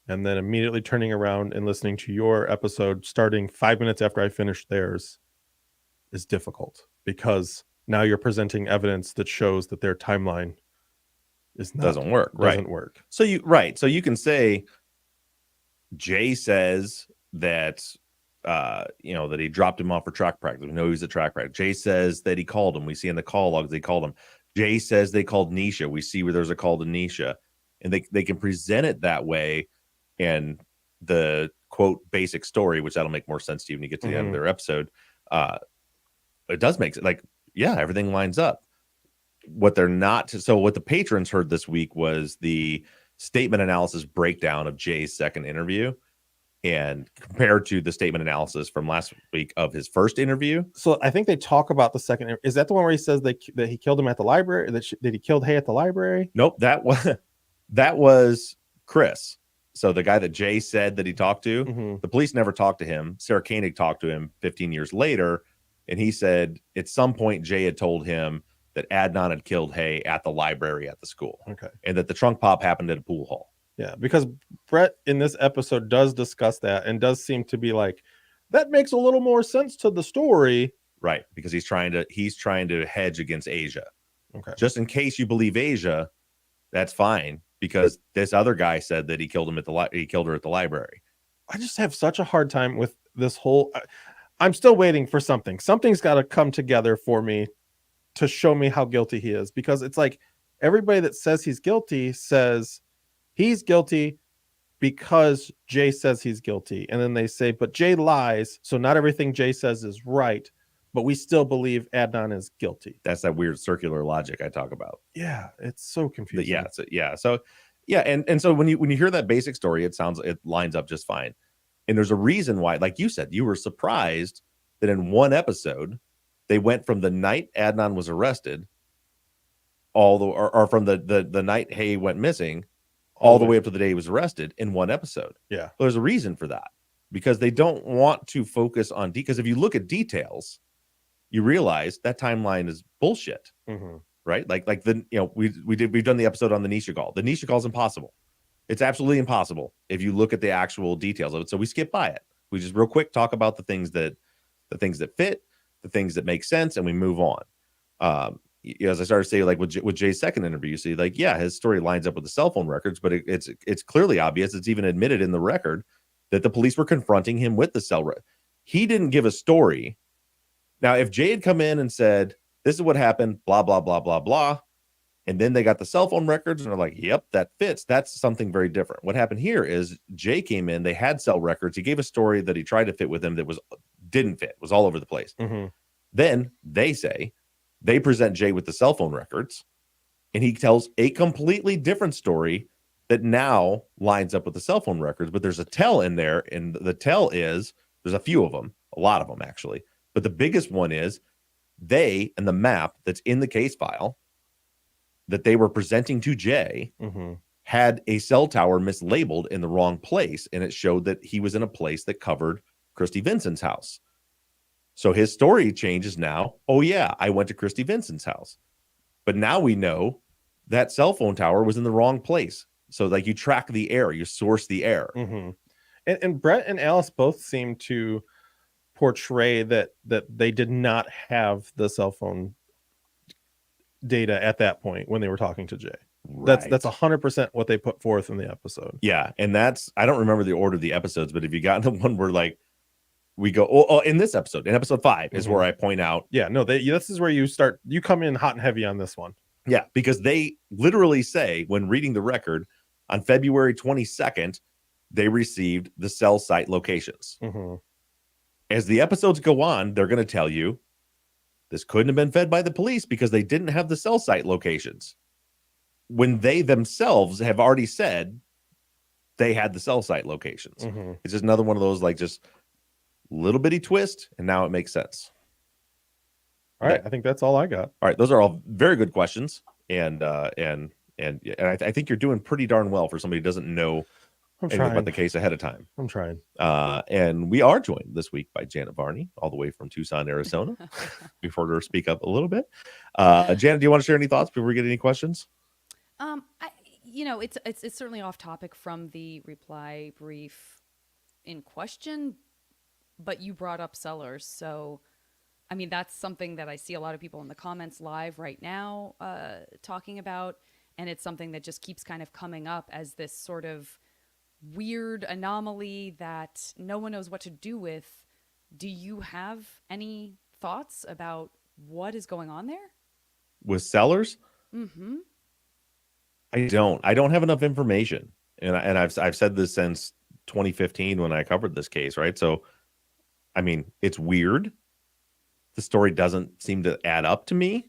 And then immediately turning around and listening to your episode, starting 5 minutes after I finished theirs, is difficult, because now you're presenting evidence that shows that their timeline doesn't work. So you can say Jay says that that he dropped him off for track practice. We know he's at track practice. Jay says that he called him. We see in the call logs they called him. Jay says they called Nisha. We see where there's a call to Nisha, and they can present it that way. And the quote basic story, which that'll make more sense to you when you get to the end of their episode, it does make it like, yeah, everything lines up. What they're not, so what the patrons heard this week was the statement analysis breakdown of Jay's second interview, and compared to the statement analysis from last week of his first interview. So I think they talk about the second. Is that the one where he says that he killed him at the library? That he killed Hay at the library? Nope, that was Chris. So the guy that Jay said that he talked to, the police never talked to him. Sarah Koenig talked to him 15 years later, and he said at some point Jay had told him that Adnan had killed Hay at the library at the school. Okay. And that the trunk pop happened at a pool hall. Yeah, because Brett in this episode does discuss that, and does seem to be like, that makes a little more sense to the story. Right, because he's trying to hedge against Asia. Okay. Just in case you believe Asia, that's fine, because this other guy said that he killed him he killed her at the library. I just have such a hard time with this whole. I'm still waiting for something. Something's got to come together for me to show me how guilty he is, because it's like everybody that says he's guilty says he's guilty because Jay says he's guilty. And then they say, but Jay lies, so not everything Jay says is right. but we still believe Adnan is guilty. That's that weird circular logic I talk about. Yeah, it's so confusing. And so when you hear that basic story, it lines up just fine. And there's a reason why, like you said, you were surprised that in one episode they went from the night Adnan was arrested, or from the night Hay went missing, all the way up to the day he was arrested in one episode. Yeah, well, there's a reason for that, because they don't want to focus on because if you look at details, you realize that timeline is bullshit. mm-hmm. Right? Like we've done the episode on the Nisha Gall. The Nisha Gall is impossible. It's absolutely impossible if you look at the actual details of it. So we skip by it. We just real quick talk about the things that fit, the things that make sense, and we move on. As I started to say, like with Jay's second interview, you see, like, yeah, his story lines up with the cell phone records, but it's clearly obvious. It's even admitted in the record that the police were confronting him with the cell record. He didn't give a story. Now, if Jay had come in and said, this is what happened, blah, blah, blah, blah, blah, and then they got the cell phone records and they're like, yep, that fits. That's something very different. What happened here is Jay came in, they had cell records. He gave a story that he tried to fit with them that didn't fit, was all over the place. Mm-hmm. Then they present Jay with the cell phone records, and he tells a completely different story that now lines up with the cell phone records. But there's a tell in there, and the tell is there's a few of them, a lot of them actually. But the biggest one is they and the map that's in the case file that they were presenting to Jay Mm-hmm. had a cell tower mislabeled in the wrong place, and it showed that he was in a place that covered Christy Vincent's house. So his story changes now. Oh yeah, I went to Christy Vincent's house. But now we know that cell phone tower was in the wrong place. So like you track the error, you source the error. Mm-hmm. And Brett and Alice both seem to portray that they did not have the cell phone data at that point when they were talking to Jay. Right. That's 100% what they put forth in the episode. Yeah, and I don't remember the order of the episodes, but if you got into one where like we go, in this episode, in episode 5 is where I point out. Yeah, no, this is where you come in hot and heavy on this one. Yeah, because they literally say when reading the record on February 22nd, they received the cell site locations. Mm-hmm. As the episodes go on, they're going to tell you this couldn't have been fed by the police because they didn't have the cell site locations. When they themselves have already said they had the cell site locations. Mm-hmm. It's just another one of those like just little bitty twist, and now it makes sense. All right, I think that's all I got. All right, those are all very good questions, and I think you're doing pretty darn well for somebody who doesn't know anything about the case ahead of time. I'm trying. And we are joined this week by Janet Varney, all the way from Tucson, Arizona. Before her speak up a little bit, Janet, do you want to share any thoughts before we get any questions? It's certainly off topic from the reply brief in question, but you brought up sellers, so I mean that's something that I see a lot of people in the comments live right now talking about, and it's something that just keeps kind of coming up as this sort of weird anomaly that no one knows what to do with. Do you have any thoughts about what is going on there with sellers? Mm-hmm. I don't have enough information, and I've said this since 2015 when I covered this case, right? So, I mean, it's weird. The story doesn't seem to add up to me.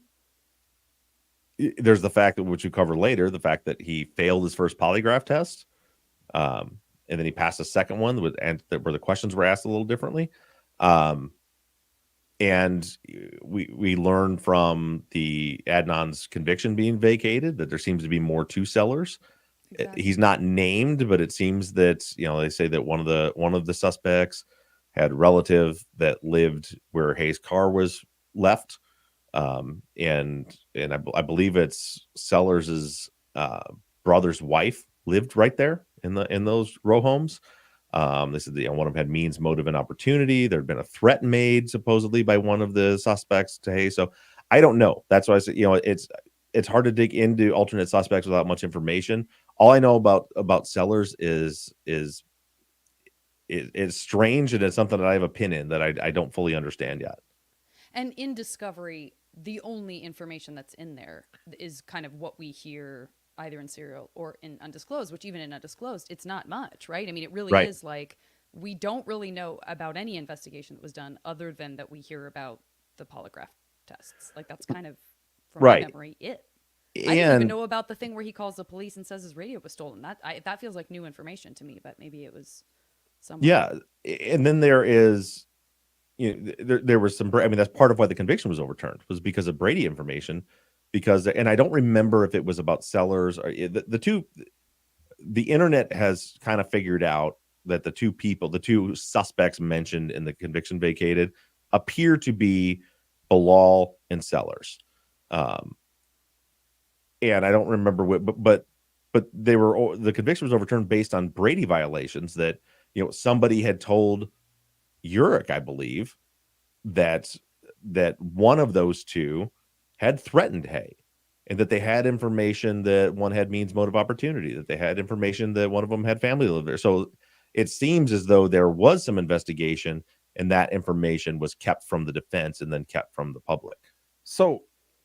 There's the fact that, which we cover later, the fact that he failed his first polygraph test, and then he passed a second one where the questions were asked a little differently. And we learned from the Adnan's conviction being vacated that there seems to be more to sellers. Exactly. He's not named, but it seems that they say that one of the suspects had a relative that lived where Hayes' car was left, and I believe it's Sellers' brother's wife lived right there in those row homes. They said that one of them had means, motive, and opportunity. There had been a threat made supposedly by one of the suspects to Hayes. So I don't know. That's why I said it's hard to dig into alternate suspects without much information. All I know about Sellers is strange, and it's something that I have a pin in that I don't fully understand yet. And in discovery, the only information that's in there is kind of what we hear either in serial or in undisclosed, which even in undisclosed, it's not much, right? I mean, it really right. is like we don't really know about any investigation that was done other than that we hear about the polygraph tests. Like that's kind of from my Right. memory it. I didn't even And know about the thing where he calls the police and says his radio was stolen. That feels like new information to me, but maybe it was somewhere. yeah, and then there is, there was some. I mean, that's part of why the conviction was overturned, was because of Brady information. Because, and I don't remember if it was about Sellers or the two. The internet has kind of figured out that the two suspects mentioned in the conviction vacated, appear to be Bilal and Sellers. And I don't remember what, but the conviction was overturned based on Brady violations that, somebody had told Urich, I believe, that one of those two had threatened Hay, and that they had information that one had means motive opportunity, that they had information that one of them had family live there. So it seems as though there was some investigation, and that information was kept from the defense and then kept from the public. So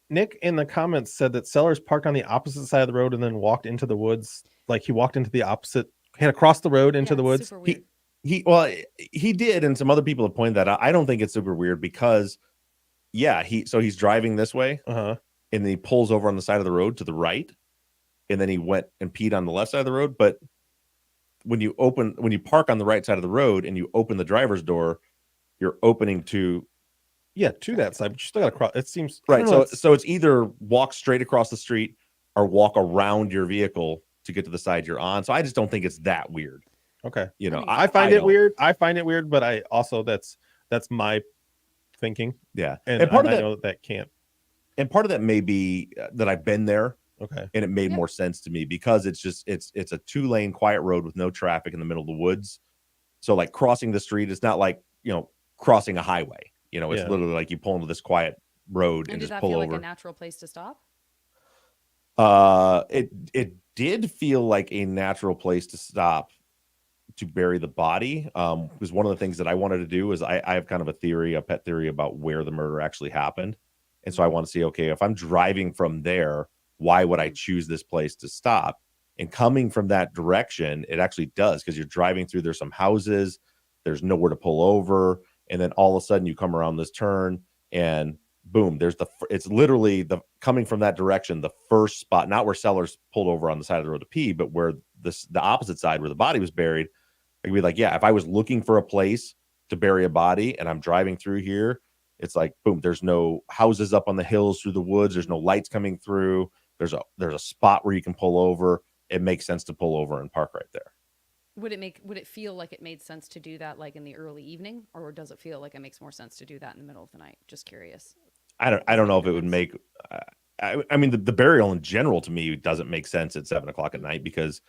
Nick in the comments said that Sellers parked on the opposite side of the road and then walked into the woods. Like he walked into the opposite, had across the road into the woods. Super weird. He did, and some other people have pointed that out. I don't think it's super weird because, he's driving this way, Uh-huh. and then he pulls over on the side of the road to the right, and then he went and peed on the left side of the road. But when you park on the right side of the road and you open the driver's door, you're opening to that side, but you still got to cross. It seems right. So it's either walk straight across the street or walk around your vehicle to get to the side you're on. So I just don't think it's that weird. okay. I find it don't. weird. I find it weird, but I also that's my thinking. Yeah, and part of I that, know that can't. and part of that may be that I've been there. Okay. And it made more sense to me because it's a 2-lane quiet road with no traffic in the middle of the woods. So like crossing the street, it's not like, crossing a highway. It's literally like you pull into this quiet road and did just that pull feel over. like a natural place to stop? It did feel like a natural place to stop to bury the body. Because one of the things that I wanted to do is I have kind of a pet theory about where the murder actually happened. And so I want to see, okay, if I'm driving from there, why would I choose this place to stop? And coming from that direction, it actually does, because you're driving through, there's some houses, there's nowhere to pull over. And then all of a sudden you come around this turn and boom, it's literally coming from that direction, the first spot, not where Sellers pulled over on the side of the road to pee, but where the opposite side where the body was buried. I could be like, if I was looking for a place to bury a body and I'm driving through here, it's like, boom, there's no houses up on the hills through the woods. There's no lights coming through. There's a spot where you can pull over. It makes sense to pull over and park right there. Would it feel like it made sense to do that like in the early evening, or does it feel like it makes more sense to do that in the middle of the night? Just curious. I don't know if it would make, I mean, the burial in general to me doesn't make sense at 7:00 at night because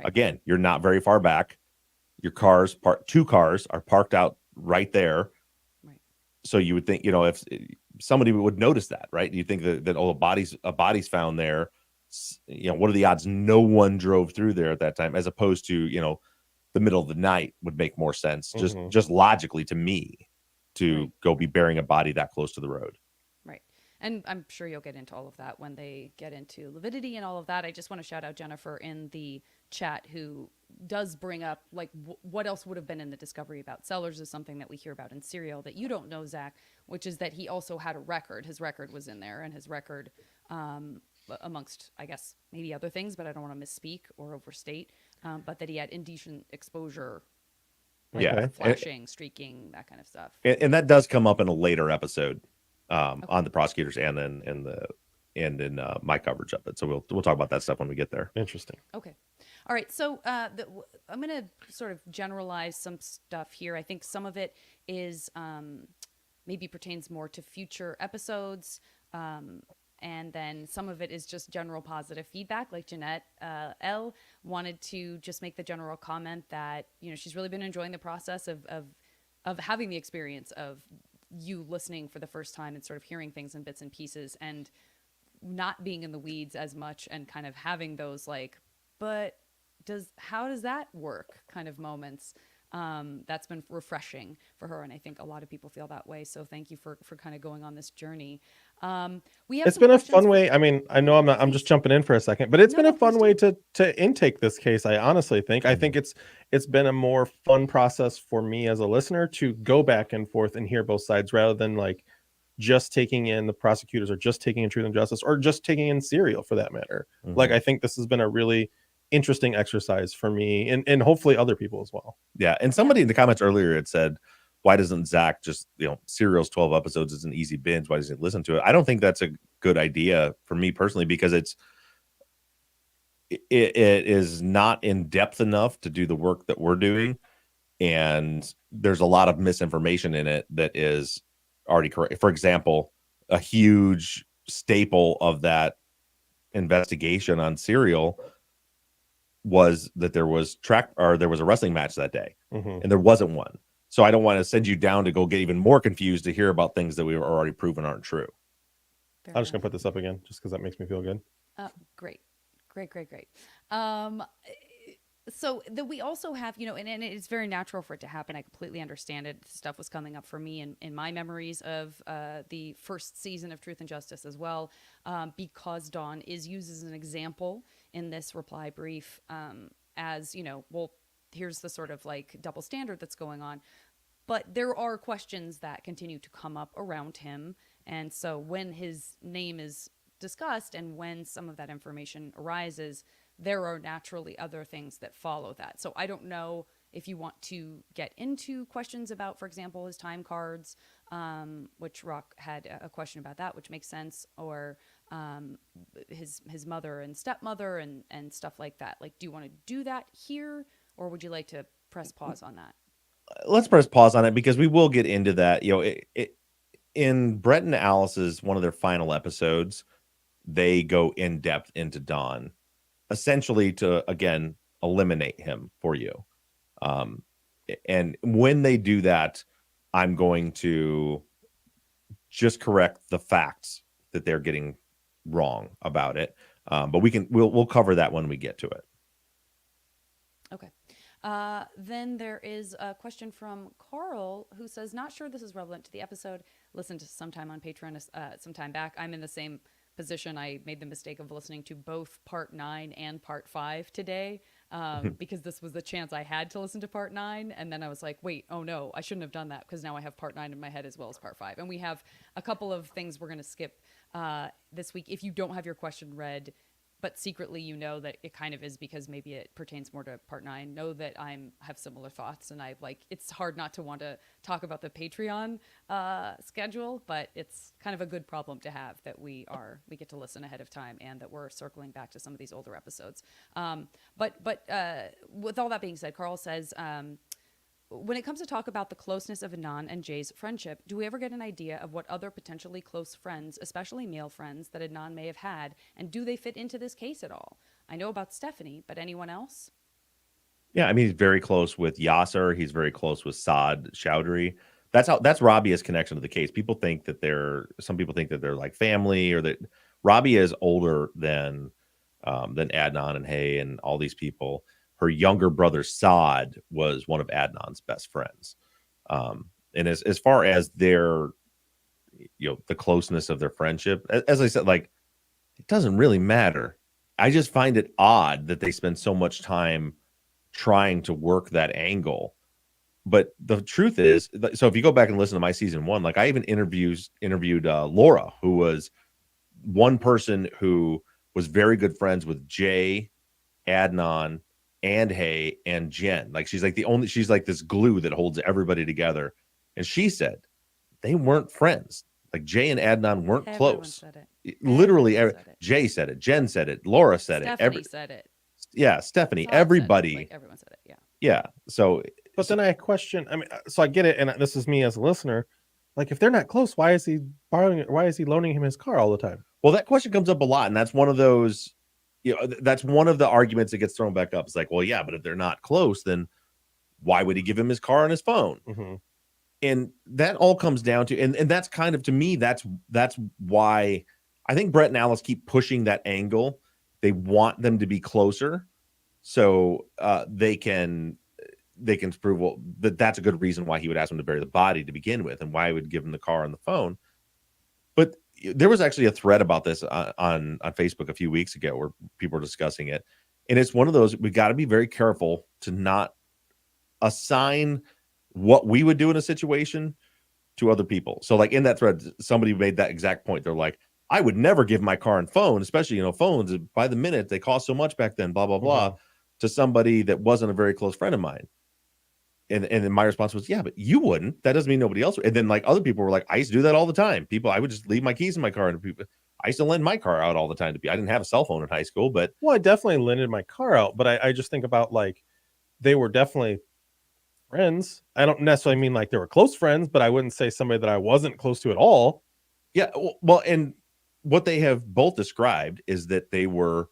again, you're not very far back. Your two cars are parked out right there. Right. So you would think, if somebody would notice that, right? You think that a body's found there. What are the odds no one drove through there at that time, as opposed to, the middle of the night would make more sense, just logically to me, to go be burying a body that close to the road. Right. And I'm sure you'll get into all of that when they get into lividity and all of that. I just want to shout out Jennifer in the chat, who does bring up like what else would have been in the discovery about Sellers is something that we hear about in Serial that you don't know, Zach, which is that he also had a record. His record was in there, and his record, amongst, I guess, maybe other things, but I don't want to misspeak or overstate, but that he had indecent exposure, like flashing, streaking, that kind of stuff. And that does come up in a later episode on the prosecutors and in my coverage of it. So we'll talk about that stuff when we get there. Interesting. Okay. All right. So I'm going to sort of generalize some stuff here. I think some of it is maybe pertains more to future episodes. And then some of it is just general positive feedback. Like Jeanette L wanted to just make the general comment that, she's really been enjoying the process of having the experience of you listening for the first time and sort of hearing things in bits and pieces and not being in the weeds as much, and kind of having those like, but how does that work kind of moments. That's been refreshing for her, and I think a lot of people feel that way. So thank you for kind of going on this journey. It's been a fun way. I mean, I know I'm just jumping in for a second, but it's been a fun way to intake this case. I honestly think. I think it's been a more fun process for me as a listener to go back and forth and hear both sides, rather than like just taking in the prosecutors or just taking in Truth and Justice or just taking in Serial for that matter. Like, I think this has been a really interesting exercise for me and hopefully other people as well. Yeah. And somebody in the comments earlier had said, why doesn't Zach just, Serial's 12 episodes is an easy binge. Why doesn't he listen to it? I don't think that's a good idea for me personally, because it is not in depth enough to do the work that we're doing. And there's a lot of misinformation in it that is already correct. For example, a huge staple of that investigation on Serial was that there was a wrestling match that day, and there wasn't one. So I don't want to send you down to go get even more confused to hear about things that we were already proven aren't true. I'm just gonna put this up again just because that makes me feel good. Great. So that we also have, and it's very natural for it to happen. I completely understand it. Stuff was coming up for me in my memories of the first season of Truth and Justice as well, because Dawn is used as an example in this reply brief as, well, here's the sort of like double standard that's going on. But there are questions that continue to come up around him. And so when his name is discussed and when some of that information arises, there are naturally other things that follow that. So I don't know if you want to get into questions about, for example, his time cards, which Rock had a question about that, which makes sense, or his mother and stepmother and stuff like that. Like, do you want to do that here, or would you like to press pause on that? Let's press pause on it, because we will get into that. In Brett and Alice's one of their final episodes, they go in depth into Dawn, essentially to, again, eliminate him for you. And when they do that, I'm going to just correct the facts that they're getting wrong about it. But we'll cover that when we get to it. Okay. Then there is a question from Carl, who says, not sure this is relevant to the episode. Listened to sometime on Patreon some time back. I'm in the same position. I made the mistake of listening to both part 9 and part 5 today, because this was the chance I had to listen to part 9. And then I was like, wait, oh no, I shouldn't have done that, because now I have part 9 in my head as well as part 5. And we have a couple of things we're going to skip this week. If you don't have your question read, but secretly that it kind of is because maybe it pertains more to part 9, know that have similar thoughts, and it's hard not to want to talk about the Patreon schedule, but it's kind of a good problem to have that we get to listen ahead of time, and that we're circling back to some of these older episodes. But with all that being said, Carl says, when it comes to talk about the closeness of Adnan and Jay's friendship, do we ever get an idea of what other potentially close friends, especially male friends, that Adnan may have had, and do they fit into this case at all? I know about Stephanie, but anyone else? Yeah, I mean, he's very close with Yasser. He's very close with Saad Chowdhury. That's Rabia's connection to the case. Some people think that they're like family, or that Rabia is older than Adnan and Hay and all these people. Her younger brother Saad was one of Adnan's best friends. And as far as their, the closeness of their friendship, as I said, like, it doesn't really matter. I just find it odd that they spend so much time trying to work that angle. But the truth is, so if you go back and listen to my season 1, like, I even interviewed Laura, who was one person who was very good friends with Jay, Adnan, and Hay, and Jen. Like, she's like this glue that holds everybody together. And she said they weren't friends. Like, Jay and Adnan weren't close. Said it. Literally, said it. Jay said it, Jen said it, Laura said Stephanie said it. Yeah, Stephanie, Saad everybody. said it. Like, everyone said it. Yeah. Yeah. So, But then I question. I mean, so I get it, and this is me as a listener. Like, if they're not close, why is he loaning him his car all the time? Well, that question comes up a lot, and that's one of those. That's one of the arguments that gets thrown back up. It's like, well, yeah, but if they're not close, then why would he give him his car and his phone? Mm-hmm. And that all comes down to, and that's kind of, to me, that's why I think Brett and Alice keep pushing that angle. They want them to be closer, so they can prove, well, that's a good reason why he would ask him to bury the body to begin with, and why he would give him the car and the phone. But there was actually a thread about this on Facebook a few weeks ago where people were discussing it. And it's one of those, we got to be very careful to not assign what we would do in a situation to other people. So like in that thread, somebody made that exact point. They're like, I would never give my car and phone, especially, phones by the minute, they cost so much back then, blah, blah, blah, to somebody that wasn't a very close friend of mine. And then my response was, yeah, but you wouldn't. That doesn't mean nobody else would. And then like other people were like, I used to do that all the time. I would just leave my keys in my car, and people, I used to lend my car out all the time to people. I didn't have a cell phone in high school, but Well, I definitely lended my car out, but I just think about like they were definitely friends. I don't necessarily mean like they were close friends, but I wouldn't say somebody that I wasn't close to at all. yeah, well, and what they have both described is that they were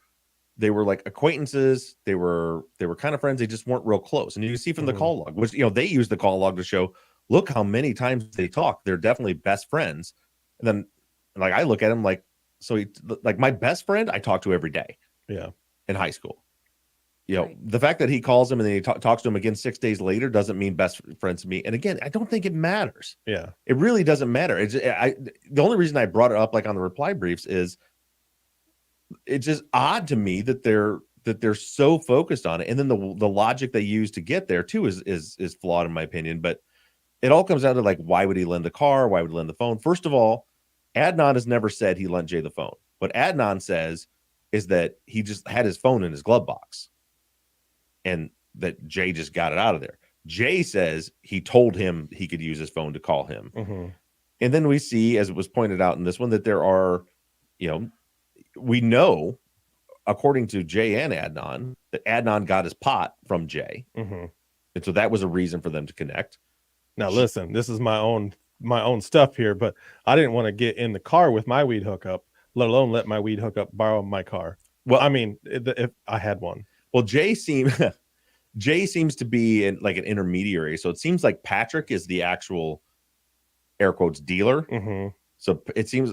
like acquaintances. They were kind of friends. They just weren't real close. And you can see from the call log, which they use the call log to show, look how many times they talk. They're definitely best friends. And then like I look at him like, so like my best friend I talk to every day. Yeah. In high school. Right. The fact that he calls him and then he talks to him again 6 days later doesn't mean best friends to me. And again, I don't think it matters. Yeah. It really doesn't matter. The only reason I brought it up like on the reply briefs is it's just odd to me that they're so focused on it. And then the logic they use to get there too is flawed in my opinion. But it all comes down to like, why would he lend the car? Why would he lend the phone? First of all, Adnan has never said he lent Jay the phone. What Adnan says is that he just had his phone in his glove box and that Jay just got it out of there. Jay says he told him he could use his phone to call him. And then we see, as it was pointed out in this one, that there are, we know, according to Jay and Adnan, that Adnan got his pot from Jay. And so that was a reason for them to connect. Now, listen, this is my own stuff here, but I didn't want to get in the car with my weed hookup, let alone let my weed hookup borrow my car. Well, I mean, if I had one. Well, Jay seems to be like an intermediary. So it seems like Patrick is the actual air quotes dealer. So it seems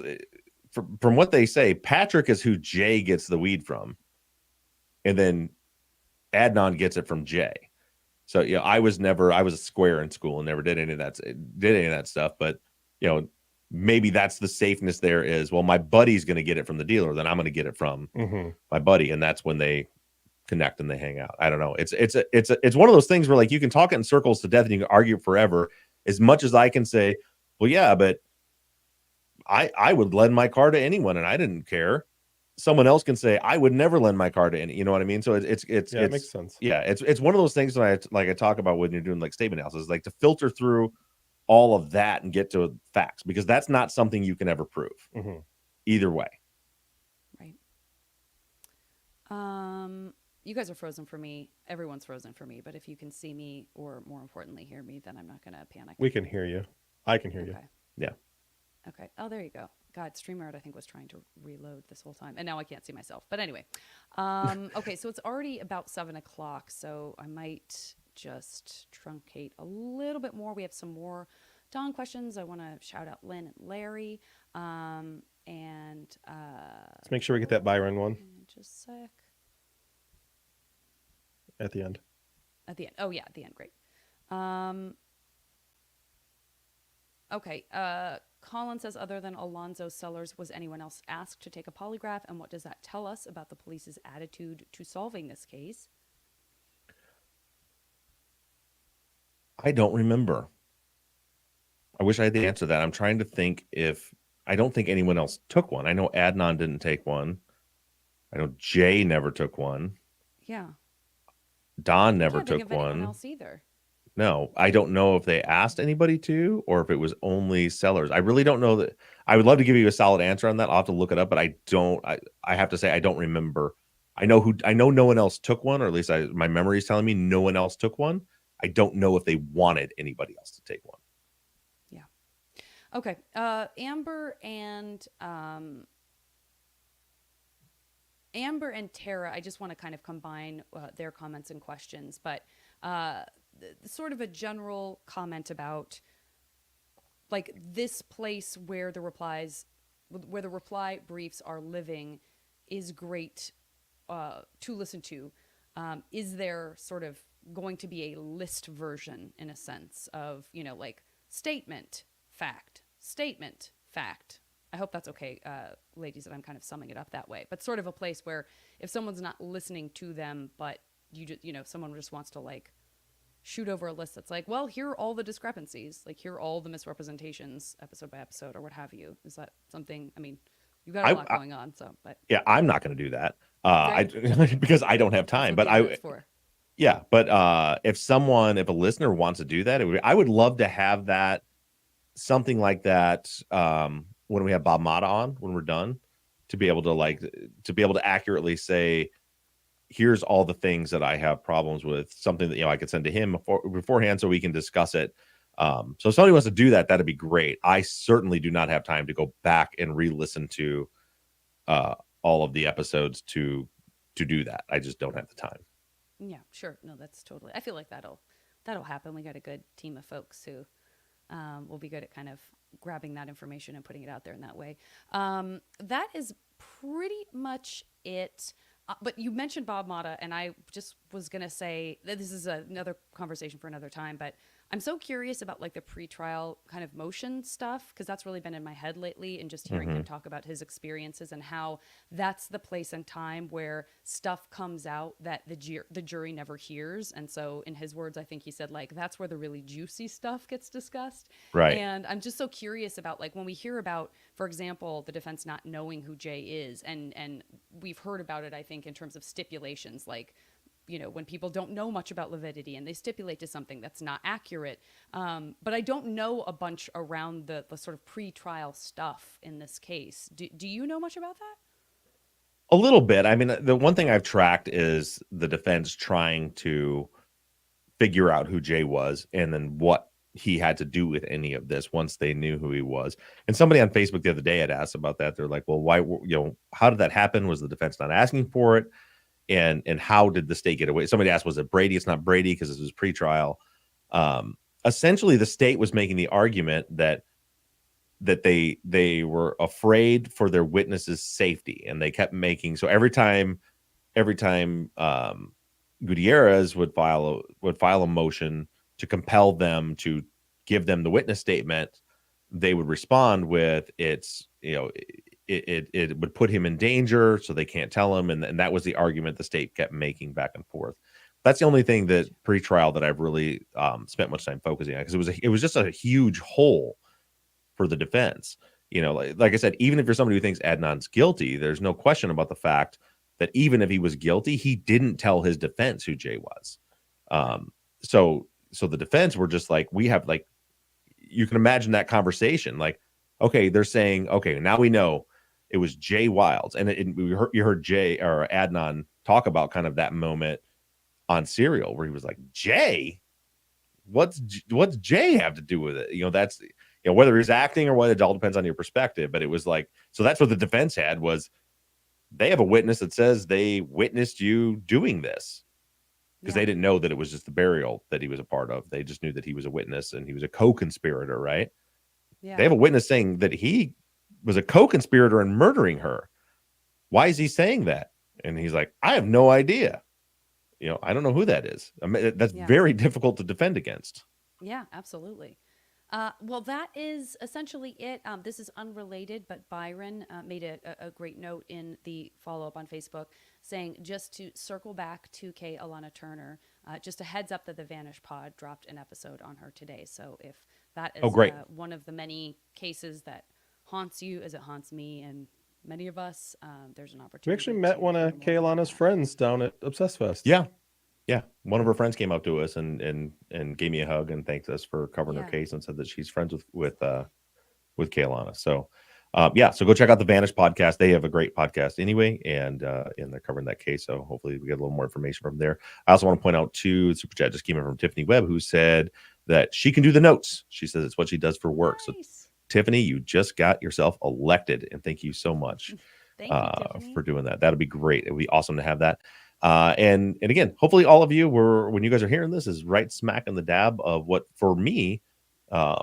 from what they say, Patrick is who Jay gets the weed from. And then Adnan gets it from Jay. So, I was a square in school and never did any of that stuff. But, maybe that's the safeness there is, well, my buddy's going to get it from the dealer. Then I'm going to get it from my buddy. And that's when they connect and they hang out. I don't know. It's one of those things where like you can talk it in circles to death and you can argue forever. As much as I can say, well, yeah, but I would lend my car to anyone and I didn't care. Someone else can say, I would never lend my car to any, you know what I mean? So it makes sense. Yeah. It's one of those things that I talk about when you're doing like statement analysis, like to filter through all of that and get to facts, because that's not something you can ever prove either way. Right. You guys are frozen for me. Everyone's frozen for me. But if you can see me, or more importantly, hear me, then I'm not going to panic. We can hear you. I can hear you. Yeah. Okay. Oh, there you go. God, StreamYard, I think, was trying to reload this whole time. And now I can't see myself. But anyway. Okay, so it's already about 7 o'clock. So I might just truncate a little bit more. We have some more Dawn questions. I want to shout out Lynn and Larry. Let's make sure we get that Byron one. Just a sec. At the end. At the end. Oh, yeah, at the end. Great. Okay. Colin says, other than Alonzo Sellers, was anyone else asked to take a polygraph? And what does that tell us about the police's attitude to solving this case? I don't remember. I wish I had the answer to that. I'm trying to think I don't think anyone else took one. I know Adnan didn't take one. I know Jay never took one. Yeah. Don never took took one. Anyone else either. No, I don't know if they asked anybody to, or if it was only Sellers. I really don't know that. I would love to give you a solid answer on that. I'll have to look it up, but I don't. I have to say I don't remember. I know no one else took one, or at least my memory is telling me no one else took one. I don't know if they wanted anybody else to take one. Yeah. Okay. Amber and Tara, I just want to kind of combine their comments and questions, but sort of a general comment about like this place where the reply briefs are living is great to listen to. Is there sort of going to be a list version in a sense of, like statement, fact. I hope that's okay, ladies, that I'm kind of summing it up that way. But sort of a place where if someone's not listening to them, but someone just wants to like shoot over a list that's like, well, here are all the discrepancies, like here are all the misrepresentations, episode by episode, or what have you. Is that something? I mean, you've got a lot I going on, so but yeah, I'm not going to do that. I right, because I don't have that's time. what But the internet's for. yeah, but if a listener wants to do that, I would love to have that something like that when we have Bob Mata on when we're done, to be able to accurately say, here's all the things that I have problems with, something that I could send to him beforehand so we can discuss it. So if somebody wants to do that, that'd be great. I certainly do not have time to go back and re-listen to all of the episodes to do that. I just don't have the time. Yeah, sure. No, that's totally. I feel like that'll happen. We got a good team of folks who will be good at kind of grabbing that information and putting it out there in that way. That is pretty much it. But you mentioned Bob Mata, and I just was going to say that this is another conversation for another time, but I'm so curious about like the pretrial kind of motion stuff, because that's really been in my head lately, and just hearing him talk about his experiences and how that's the place and time where stuff comes out that the jury never hears. And so in his words, I think he said like, that's where the really juicy stuff gets discussed. Right. And I'm just so curious about like when we hear about, for example, the defense not knowing who Jay is, and we've heard about it, I think, in terms of stipulations, like, when people don't know much about lividity and they stipulate to something that's not accurate. But I don't know a bunch around the sort of pre-trial stuff in this case. Do you know much about that? A little bit. I mean, the one thing I've tracked is the defense trying to figure out who Jay was and then what he had to do with any of this once they knew who he was. And somebody on Facebook the other day had asked about that. They're like, well, why, how did that happen? Was the defense not asking for it? And how did the state get away? Somebody asked, was it Brady? It's not Brady because this was pretrial. Essentially, the state was making the argument that they were afraid for their witnesses' safety, and they kept making so every time Gutierrez would file a motion to compel them to give them the witness statement, they would respond with it would put him in danger, so they can't tell him. And that was the argument the state kept making back and forth. That's the only thing that pre-trial that I've really spent much time focusing on, because it was just a huge hole for the defense. Like I said, even if you're somebody who thinks Adnan's guilty, there's no question about the fact that even if he was guilty, he didn't tell his defense who Jay was. So the defense were just like, we have, like, you can imagine that conversation. Like, okay, they're saying, okay, now we know it was Jay Wilds. And you heard Jay or Adnan talk about kind of that moment on Serial where he was like, Jay? What's Jay have to do with it? That's, whether he's acting or what, it all depends on your perspective. But it was like, so that's what the defense had, was they have a witness that says they witnessed you doing this, because they didn't know that it was just the burial that he was a part of. They just knew that he was a witness and he was a co-conspirator, right? Yeah. They have a witness saying that he was a co-conspirator in murdering her. Why is he saying that? And he's like, I have no idea. I don't know who that is. I mean, that's very difficult to defend against. Yeah, absolutely. Well, that is essentially it. This is unrelated, but Byron made a great note in the follow-up on Facebook saying, just to circle back to K. Alana Turner, just a heads up that the Vanish Pod dropped an episode on her today. So if that is one of the many cases that haunts you as it haunts me and many of us, there's an opportunity. We actually met one of K. Alana's friends down at Obsessed Fest. Yeah, one of her friends came up to us and gave me a hug and thanked us for covering her case and said that she's friends with Kaylana. So, so go check out the Vanish podcast. They have a great podcast anyway, and they're covering that case. So hopefully we get a little more information from there. I also want to point out too, super chat just came in from Tiffany Webb, who said that she can do the notes. She says it's what she does for work. Nice. So Tiffany, you just got yourself elected, and thank you so much for doing that. That'll be great. It would be awesome to have that. And again, hopefully all of you when you guys are hearing this, is right smack in the dab of what for me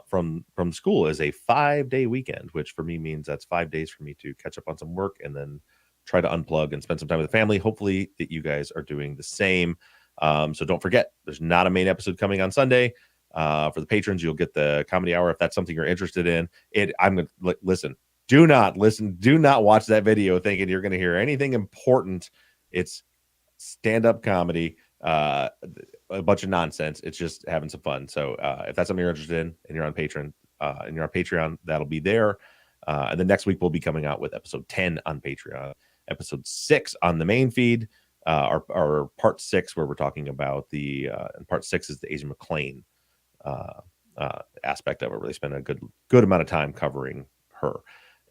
from school is a 5-day weekend, which for me means that's 5 days for me to catch up on some work and then try to unplug and spend some time with the family. Hopefully that you guys are doing the same. So don't forget, there's not a main episode coming on Sunday. For the patrons, you'll get the comedy hour if that's something you're interested in. I'm going to listen. Do not watch that video thinking you're going to hear anything important. It's stand-up comedy. a bunch of nonsense. It's just having some fun. So if that's something you're interested in and you're on Patreon, that'll be there. And the next week we'll be coming out with episode 10 on Patreon, episode 6 on the main feed, our part 6 where we're talking about and part 6 is the Asia McClain aspect of it. Really spend a good amount of time covering her.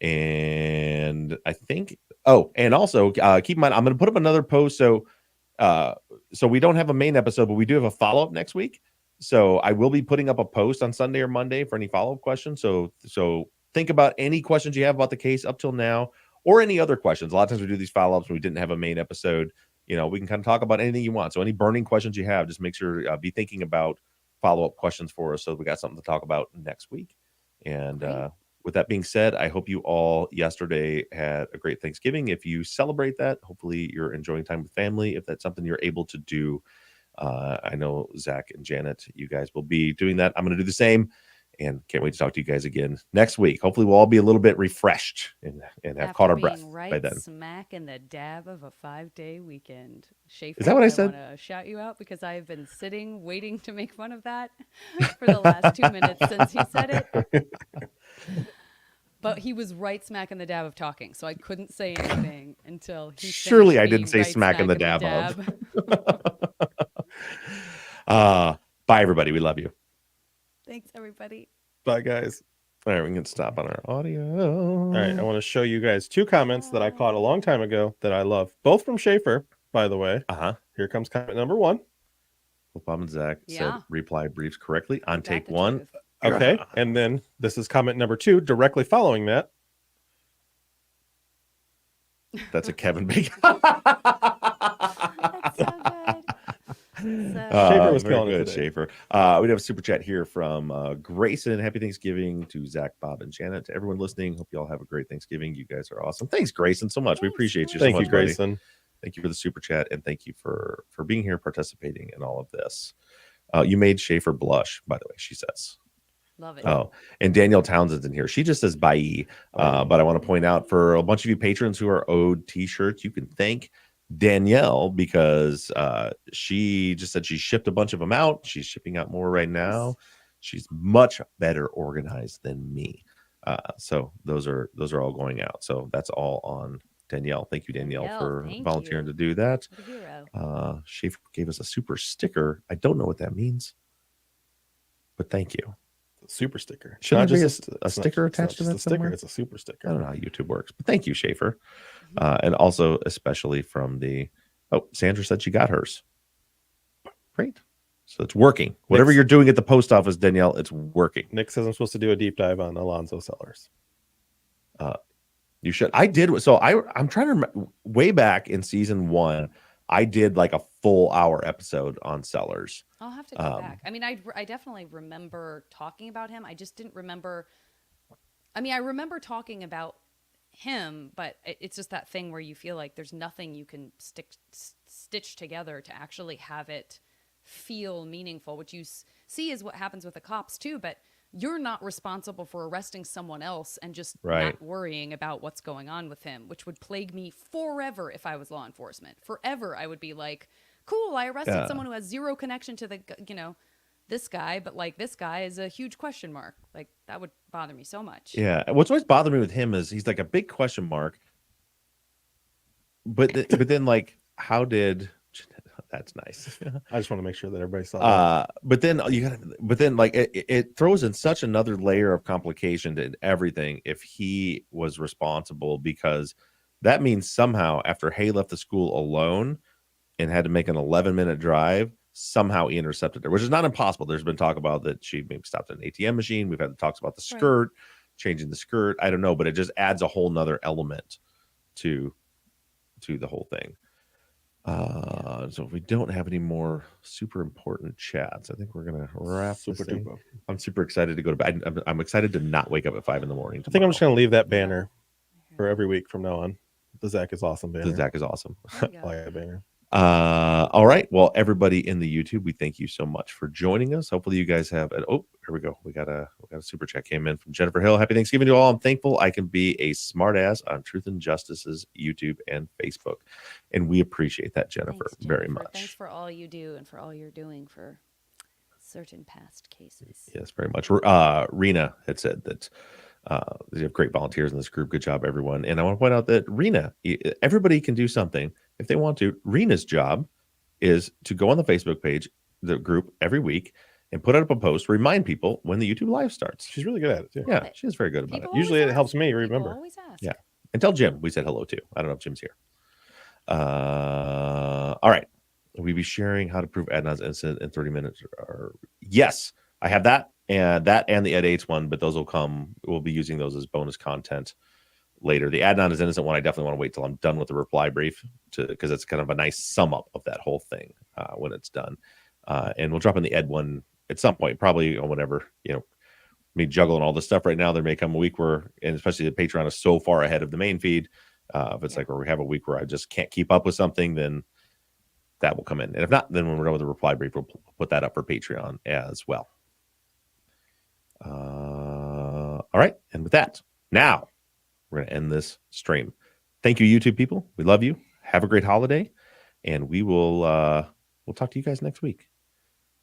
And I think, and also keep in mind, I'm going to put up another post. So we don't have a main episode, but we do have a follow-up next week. So I will be putting up a post on Sunday or Monday for any follow-up questions. So think about any questions you have about the case up till now, or any other questions. A lot of times we do these follow-ups when we didn't have a main episode. We can kind of talk about anything you want. So any burning questions you have, just make sure be thinking about follow-up questions for us, so we got something to talk about next week. And with that being said, I hope you all yesterday had a great Thanksgiving. If you celebrate that, hopefully you're enjoying time with family. If that's something you're able to do, I know Zach and Janet, you guys will be doing that. I'm going to do the same, and can't wait to talk to you guys again next week. Hopefully we'll all be a little bit refreshed and have caught our breath by then. Smack in the dab of a 5-day weekend. Schaefer, is that what I said? I want to shout you out because I've been sitting waiting to make fun of that for the last 2 minutes since he said it. But he was right smack in the dab of talking, so I couldn't say anything until he surely I didn't say smack in the dab of. Bye, everybody. We love you. Thanks, everybody. Bye, guys. All right, we can stop on our audio. All right, I want to show you guys 2 comments that I caught a long time ago that I love, both from Schaefer, by the way. Here comes comment number 1. Bob and Zach said reply briefs correctly on take 1. Okay, and then this is comment number 2, directly following that. That's a Kevin Bacon. That's so good. Schaefer was killing it today. Schaefer. We have a super chat here from Grayson. Happy Thanksgiving to Zach, Bob, and Janet. To everyone listening, hope you all have a great Thanksgiving. You guys are awesome. Thanks, Grayson, so much. We appreciate you so much. Thank you, Grayson. Buddy. Thank you for the super chat, and thank you for being here, participating in all of this. You made Schaefer blush, by the way, she says. Love it. Oh, and Danielle Townsend's in here. She just says bye. But I want to point out, for a bunch of you patrons who are owed t-shirts, you can thank Danielle because she just said she shipped a bunch of them out. She's shipping out more right now. She's much better organized than me. So those are all going out. So that's all on Danielle. Thank you, Danielle, for volunteering to do that. Schaefer gave us a super sticker. I don't know what that means, but thank you. Super sticker. Should there be a sticker attached to that somewhere? It's a super sticker. I don't know how YouTube works, but thank you, Schaefer. And also especially from Sandra said she got hers. Great. So it's working. Whatever you're doing at the post office, Danielle, it's working. Nick says I'm supposed to do a deep dive on Alonzo Sellers. You should. I did. So I'm trying to remember, way back in season 1, I did like a full hour episode on Sellers. I'll have to go back. I mean, I definitely remember talking about him. I just didn't remember. I mean, I remember talking about him, but it's just that thing where you feel like there's nothing you can stitch together to actually have it feel meaningful, which you see is what happens with the cops too. But you're not responsible for arresting someone else and just not worrying about what's going on with him, which would plague me forever if I was law enforcement. Forever, I would be like, cool, I arrested someone who has zero connection to this guy, but like this guy is a huge question mark. Like that would bother me so much. Yeah. What's always bothered me with him is he's like a big question mark. But then like, how did... That's nice. I just want to make sure that everybody saw that. But then it throws in such another layer of complication to everything if he was responsible, because that means somehow after Hay left the school alone and had to make an 11-minute drive, somehow he intercepted her, which is not impossible. There's been talk about that she maybe stopped at an ATM machine. We've had talks about the skirt, changing the skirt. I don't know, but it just adds a whole nother element to the whole thing. So if we don't have any more super important chats, I think we're gonna wrap this thing. I'm super excited to go to bed. I'm excited to not wake up at 5 a.m. tomorrow. I think I'm just gonna leave that banner for every week from now on. The Zach is awesome banner. The Zach is awesome. banner. All right. Well, everybody in the YouTube, we thank you so much for joining us. Hopefully you guys have here we go. We got a super chat came in from Jennifer Hill. Happy Thanksgiving to all. I'm thankful I can be a smartass on Truth and Justice's YouTube and Facebook. And we appreciate that, Jennifer, Thanks, very Jennifer. much. Thanks for all you do and for all you're doing for certain past cases. Yes, very much. Rena had said that you have great volunteers in this group. Good job, everyone. And I want to point out that Rena, everybody can do something if they want to. Rena's job is to go on the Facebook page, the group, every week and put up a post, remind people when the YouTube live starts. She's really good at it too. Yeah, she's very good about People it. Usually it always helps ask. me People remember. always ask. Yeah. And tell Jim we said hello too. I don't know if Jim's here. All right. We'll be sharing how to prove Adnan's innocent in 30 minutes. Yes, I have that and the Ed H one, but those will come. We'll be using those as bonus content later. The Adnan is innocent one, I definitely want to wait till I'm done with the reply brief because it's kind of a nice sum up of that whole thing when it's done. And we'll drop in the Ed one at some point, probably or whenever, me juggling all this stuff right now. There may come a week where, and especially the Patreon is so far ahead of the main feed. If it's like where we have a week where I just can't keep up with something, then that will come in. And if not, then when we're done with the reply brief, we'll put that up for Patreon as well. All right. And with that, now we're going to end this stream. Thank you, YouTube people. We love you. Have a great holiday. And we will we'll talk to you guys next week.